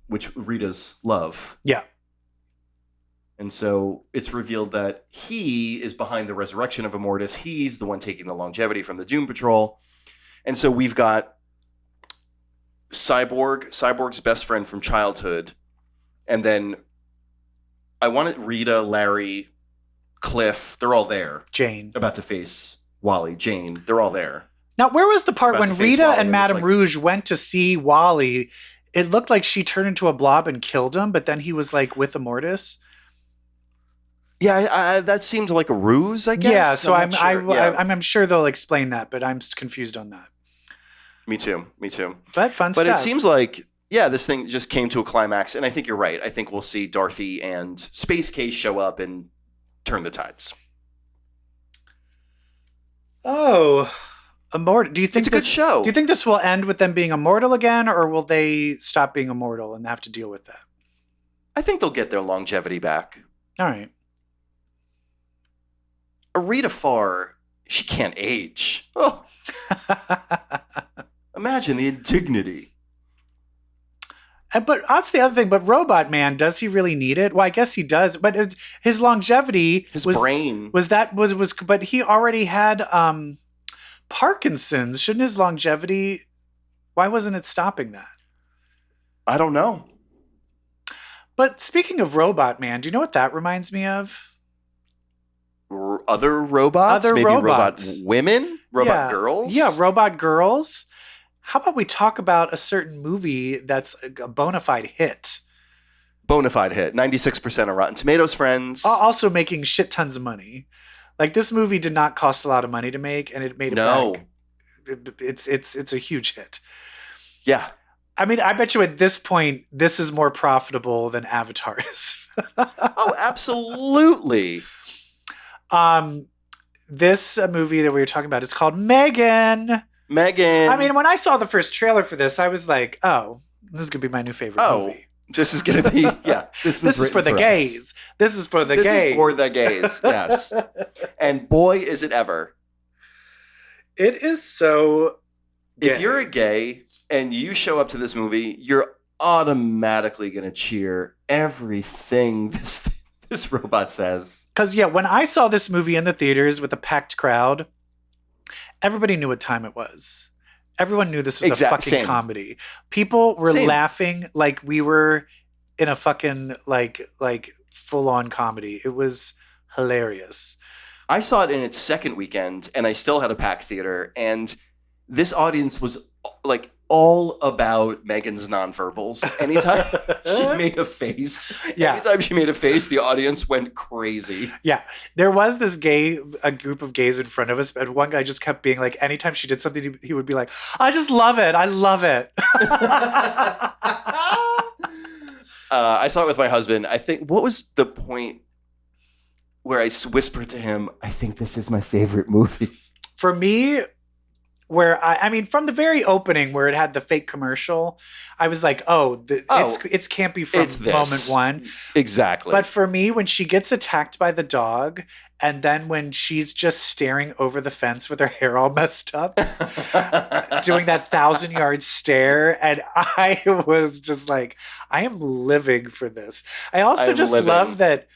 which Rita's love. Yeah. And so it's revealed that he is behind the resurrection of Immortus. He's the one taking the longevity from the Doom Patrol. And so we've got Cyborg's best friend from childhood. And then I wanted Rita, Larry, Cliff, they're all there. Jane. About to face Wally. Jane, they're all there. Now, where was the part when Rita and Madame Rouge went to see Wally? It looked like she turned into a blob and killed him, but then he was like with Immortus. Yeah, that seemed like a ruse, I guess. Yeah, so I'm sure they'll explain that, but I'm confused on that. Me too. But fun stuff. But it seems like, yeah, this thing just came to a climax, and I think you're right. I think we'll see Dorothy and Space Case show up and turn the tides. Oh, immortal. Do you think it's a good show? Do you think this will end with them being immortal again, or will they stop being immortal and have to deal with that? I think they'll get their longevity back. All right. Rita Farr, she can't age. Oh. Imagine the indignity. But that's the other thing. But Robot Man, does he really need it? Well, I guess he does. But his longevity, his brain was. But he already had Parkinson's. Shouldn't his longevity? Why wasn't it stopping that? I don't know. But speaking of Robot Man, do you know what that reminds me of? Other robots? Other Maybe robots. robot women? Robot girls? Yeah, robot girls. How about we talk about a certain movie that's a bona fide hit? Bona fide hit. 96% on Rotten Tomatoes, friends. Also making shit tons of money. Like, this movie did not cost a lot of money to make, and it made it back. It's a huge hit. Yeah. I mean, I bet you at this point, this is more profitable than Avatar is. Oh, absolutely. This movie that we were talking about is called M3GAN. M3GAN. I mean, when I saw the first trailer for this, I was like, oh, this is going to be my new favorite movie. This is going to be, yeah. This is for the gays. This is for the gays. This is for the gays, yes. And boy, is it ever. It is so gay. If you're a gay and you show up to this movie, you're automatically going to cheer everything this robot says. Because, yeah, when I saw this movie in the theaters with a packed crowd, everybody knew what time it was. Everyone knew this was a fucking comedy. People were laughing like we were in a fucking like full-on comedy. It was hilarious. I saw it in its second weekend, and I still had a packed theater, and this audience was like all about Megan's nonverbals. Anytime she made a face, the audience went crazy. Yeah. There was a group of gays in front of us, and one guy just kept being like, anytime she did something, he would be like, I just love it. I love it. I saw it with my husband. I think, what was the point where I whispered to him, I think this is my favorite movie? For me, where I mean, from the very opening where it had the fake commercial, I was like, it's campy from moment one. Exactly. But for me, when she gets attacked by the dog, and then when she's just staring over the fence with her hair all messed up, doing that 1,000-yard stare, and I was just like, I am living for this. I also love that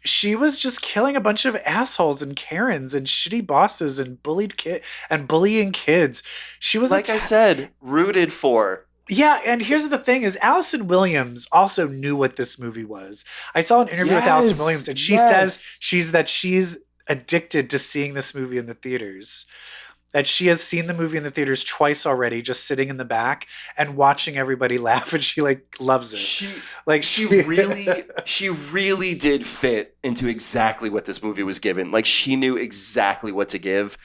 she was just killing a bunch of assholes and Karens and shitty bosses and bullying kids. She was, like I said, rooted for. Yeah, and here's the thing: is Allison Williams also knew what this movie was. I saw an interview with Allison Williams, and she says she's addicted to seeing this movie in the theaters. That she has seen the movie in the theaters twice already, just sitting in the back and watching everybody laugh, and she loves it. She really did fit into exactly what this movie was given. Like, she knew exactly what to give.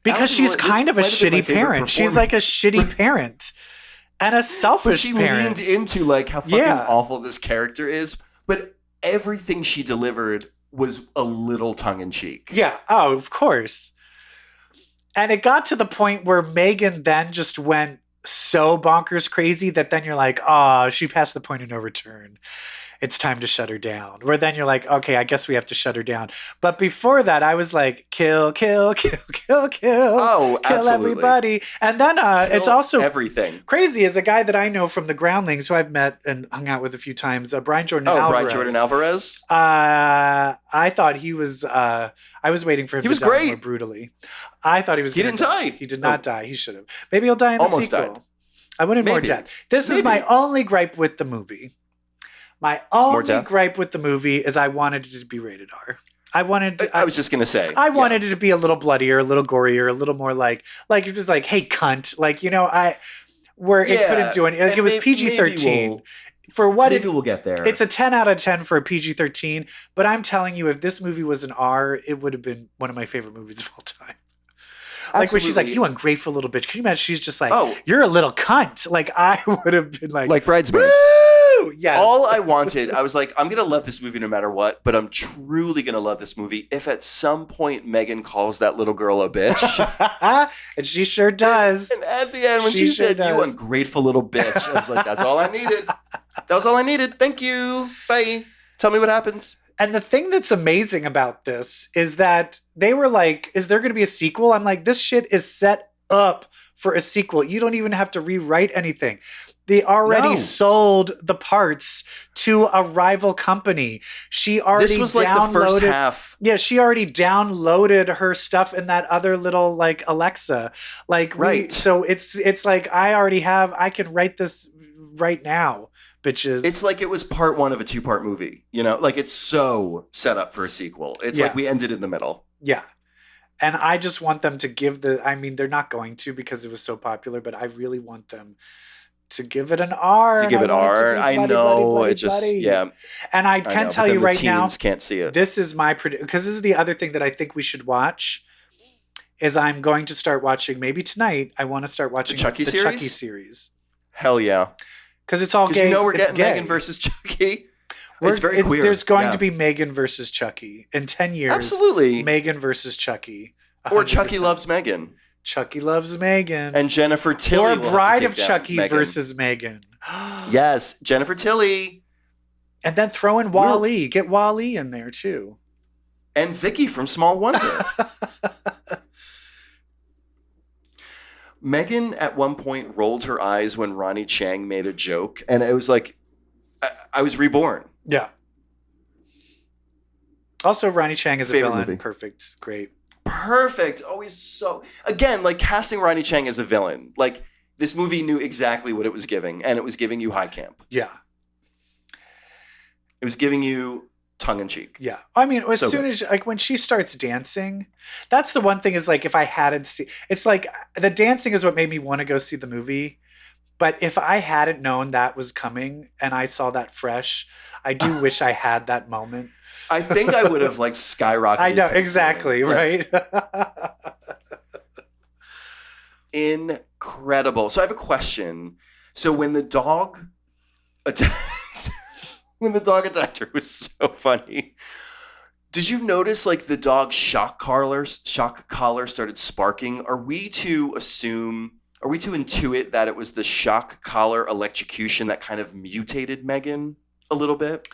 Because she's kind of a shitty parent. She's like a shitty parent and a selfish parent. But she leaned into like how fucking awful this character is. But everything she delivered was a little tongue in cheek. Yeah. Oh, of course. And it got to the point where M3GAN then just went so bonkers crazy that then you're like, oh, she passed the point of no return. It's time to shut her down. Where then you're like, okay, I guess we have to shut her down. But before that, I was like, kill, kill, kill, kill, kill. Oh, kill absolutely. Everybody. And then it's also everything. Crazy is a guy that I know from the Groundlings, who I've met and hung out with a few times, Brian Jordan Alvarez. Brian Jordan Alvarez? I thought he was, I was waiting for him to die more brutally. I thought he was He didn't die. He did not die. He should have. Maybe he'll die in the Almost sequel. died. I wanted more death. This is my only gripe with the movie. My only gripe with the movie is I wanted it to be rated R. I was just gonna say. I wanted it to be a little bloodier, a little gorier, a little more like it was like, hey, cunt, like, you know, it couldn't do anything. Like, it was PG-13. For what? Maybe we'll get there. It's a 10 out of 10 for a PG-13. But I'm telling you, if this movie was an R, it would have been one of my favorite movies of all time. Like, where she's like, you ungrateful little bitch. Can you imagine? She's just like, you're a little cunt. Like, I would have been like Bridesmaids. Woo! Yes. All I wanted, I was like, I'm going to love this movie no matter what, but I'm truly going to love this movie if at some point M3GAN calls that little girl a bitch. And she sure does. And at the end, when she said, you ungrateful little bitch, I was like, that's all I needed. That was all I needed. Thank you. Bye. Tell me what happens. And the thing that's amazing about this is that they were like, is there going to be a sequel? I'm like, this shit is set up for a sequel. You don't even have to rewrite anything. They already sold the parts to a rival company. She already This was like the first half. Yeah, she already downloaded her stuff in that other little like Alexa. Like right. So it's like I can write this right now, bitches. It's like it was part one of a 2-part movie. You know, like it's so set up for a sequel. It's like we ended in the middle. Yeah. And I just want them to give they're not going to because it was so popular, but I really want them to give it an R. To give it R. I know. It just, yeah. And I can tell you right now, can't see it. This is my prediction, because this is the other thing that I think we should watch, is I'm going to start watching, maybe tonight, I want to start watching the Chucky series. Hell yeah. Because it's all gay. You know we're getting M3GAN versus Chucky. It's very queer. There's going to be M3GAN versus Chucky. In 10 years. Absolutely. M3GAN versus Chucky. 100%. Or Chucky loves M3GAN. Chucky loves M3GAN. And Jennifer Tilly. Or Bride of Chucky versus M3GAN. Yes, Jennifer Tilly. And then throw in Wall-E. Get Wall-E in there too. And Vicky from Small Wonder. M3GAN at one point rolled her eyes when Ronnie Chang made a joke. And it was like, I was reborn. Yeah. Also, Ronnie Chang is a villain. Movie. Perfect. Great. Perfect. Always so. Again, like casting Ronnie Chang as a villain. Like this movie knew exactly what it was giving, and it was giving you high camp. Yeah. It was giving you tongue in cheek. Yeah. I mean, as soon as like when she starts dancing, that's the one thing is like if I hadn't seen, it's like the dancing is what made me want to go see the movie. But if I hadn't known that was coming and I saw that fresh, I do wish I had that moment. I think I would have like skyrocketed. I know, exactly, right? Incredible. So I have a question. So when the dog attacked, it was so funny. Did you notice like the dog's shock collar started sparking? Are we to intuit that it was the shock collar electrocution that kind of mutated M3GAN a little bit?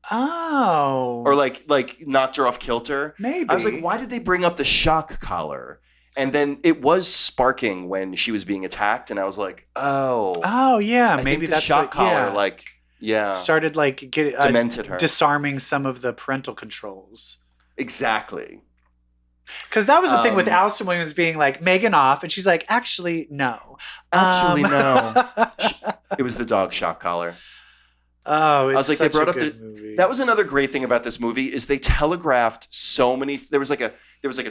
Oh. Or like knocked her off kilter. Maybe. I was like, why did they bring up the shock collar? And then it was sparking when she was being attacked, and I was like, oh yeah, I maybe think that's the shock collar, yeah. Started like demented her, disarming some of the parental controls. Exactly. Because that was the thing with Allison Williams being like M3GAN off, and she's like, actually no. No. It was the dog shock collar. Oh, it's I was like, such they brought a up good movie. That was another great thing about this movie is they telegraphed so many. There was like a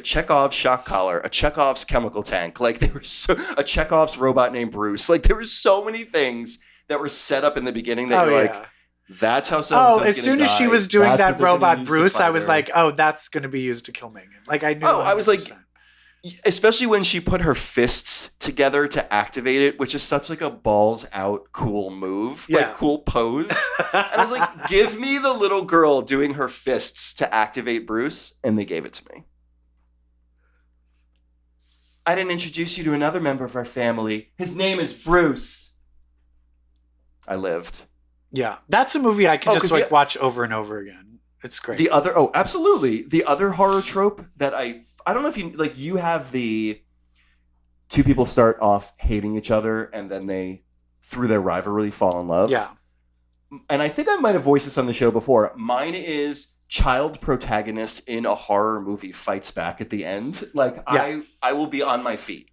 Chekhov's shock collar, a Chekhov's chemical tank, like there was a Chekhov's robot named Bruce. Like there were so many things that were set up in the beginning that you're like, that's how someone's as soon as she was doing that robot Bruce, I was like, oh, that's going to be used to kill M3GAN. Like I knew. Oh, 100%. I was like. Especially when she put her fists together to activate it, which is such like a balls out cool move, like cool pose. And I was like, give me the little girl doing her fists to activate Bruce, and they gave it to me. I didn't introduce you to another member of our family. His name is Bruce. I lived. Yeah, that's a movie I can just watch over and over again. It's great. Absolutely. The other horror trope that I don't know if you have the two people start off hating each other and then they, through their rivalry, fall in love. Yeah. And I think I might have voiced this on the show before. Mine is child protagonist in a horror movie fights back at the end. Like I will be on my feet.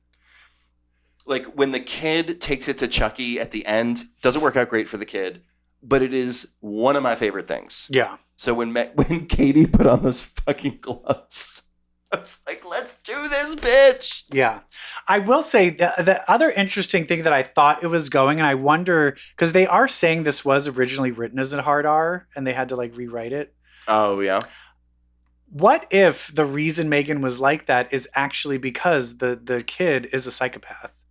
Like when the kid takes it to Chucky at the end, doesn't work out great for the kid, but it is one of my favorite things. Yeah. So when Katie put on those fucking gloves, I was like, let's do this, bitch. Yeah. I will say the other interesting thing that I thought it was going, and I wonder, because they are saying this was originally written as a hard R, and they had to like rewrite it. Oh, yeah. What if the reason M3GAN was like that is actually because the kid is a psychopath?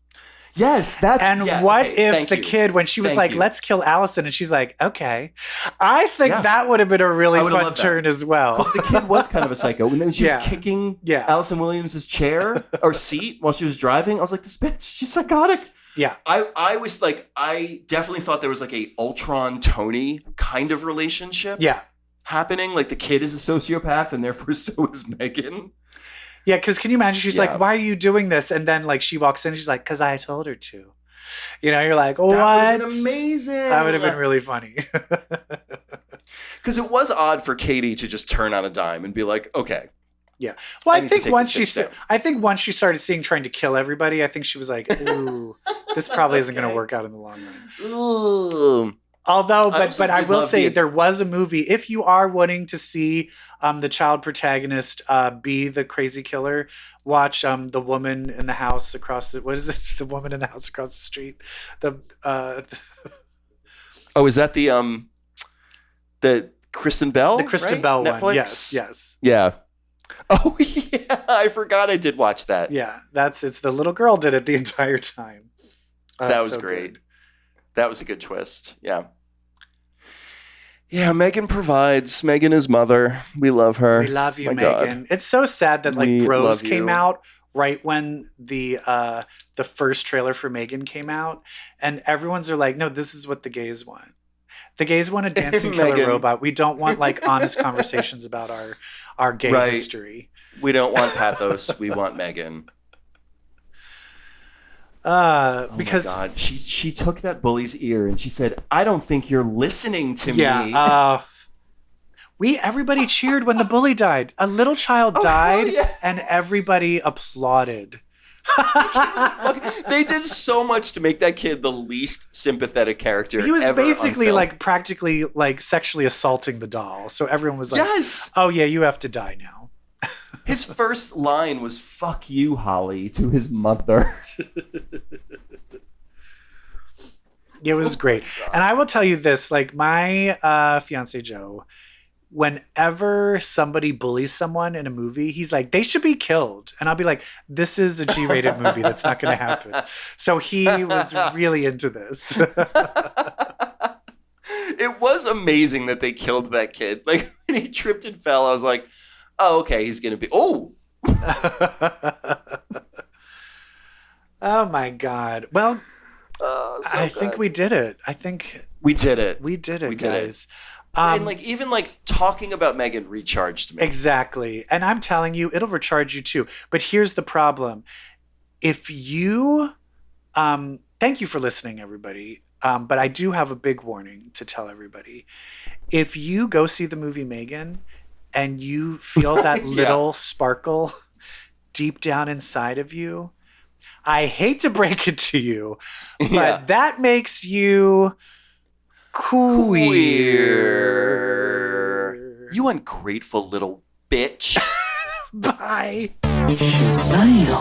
Yes, what if the kid, when she was let's kill Allison, and she's like, okay. I think that would have been a really fun turn as well. Because the kid was kind of a psycho. When she was kicking Allison Williams' chair or seat while she was driving, I was like, this bitch, she's psychotic. Yeah. I was like, I definitely thought there was like a Ultron Tony kind of relationship happening. Like the kid is a sociopath and therefore so is M3GAN. Yeah, because can you imagine? She's Yeah. like, "Why are you doing this?" And then like she walks in, and she's like, "Cause I told her to." You know, you're like, "What?" That would have been amazing. That would have been really funny. Because it was odd for Katie to just turn on a dime and be like, okay. Yeah. Well, I I need to think take once this bitch down. once she started seeing trying to kill everybody, I think she was like, "Ooh, this probably isn't going to work out in the long run." Ooh. Although, also but I did will love say the- there was a movie. If you are wanting to see the child protagonist be the crazy killer, watch the woman in the house across the. What is it? The woman in the house across the street. The Oh, is that the Kristen Bell? the Kristen right? Bell Netflix? one. Yes. Yeah. Oh yeah, I forgot I did watch that. Yeah, it's the little girl did it the entire time. That was so great. good. That was a good twist. Yeah. Yeah, Megan provides. Megan is mother. We love her. We love you, My God. Megan. It's so sad that like We Bros love came you. out right when the first trailer for Megan came out, and everyone's are like, no, this is what the gays want. The gays want a dancing killer Megan. robot. We don't want like honest conversations about our gay Right. history. We don't want pathos. We want Megan. Because Oh my God, she took that bully's ear and she said, "I don't think you're listening to me." yeah, everybody cheered when the bully died. A little child Oh, hell died, yeah. and everybody applauded. They did so much to make that kid the least sympathetic character. He was ever on basically film. like practically like sexually assaulting the doll. So everyone was like, yes. "Oh yeah, you have to die now." His first line was "fuck you, Holly" to his mother. It was great. And I will tell you this, like my fiance Joe, whenever somebody bullies someone in a movie, he's like, they should be killed. And I'll be like, this is a G-rated movie. That's not going to happen. So he was really into this. It was amazing that they killed that kid. Like when he tripped and fell, I was like, "Oh, okay, he's gonna be." Oh, Oh my God. Well, so I think good. we did it. I think we did it. we did it, We did it. guys. And like even like talking about Megan recharged me. Exactly. And I'm telling you, it'll recharge you too. But here's the problem. If you, thank you for listening, everybody. But I do have a big warning to tell everybody. If you go see the movie Megan and you feel that Yeah. little sparkle deep down inside of you, I hate to break it to you, but Yeah. that makes you queer. You ungrateful little bitch. Bye. Damn.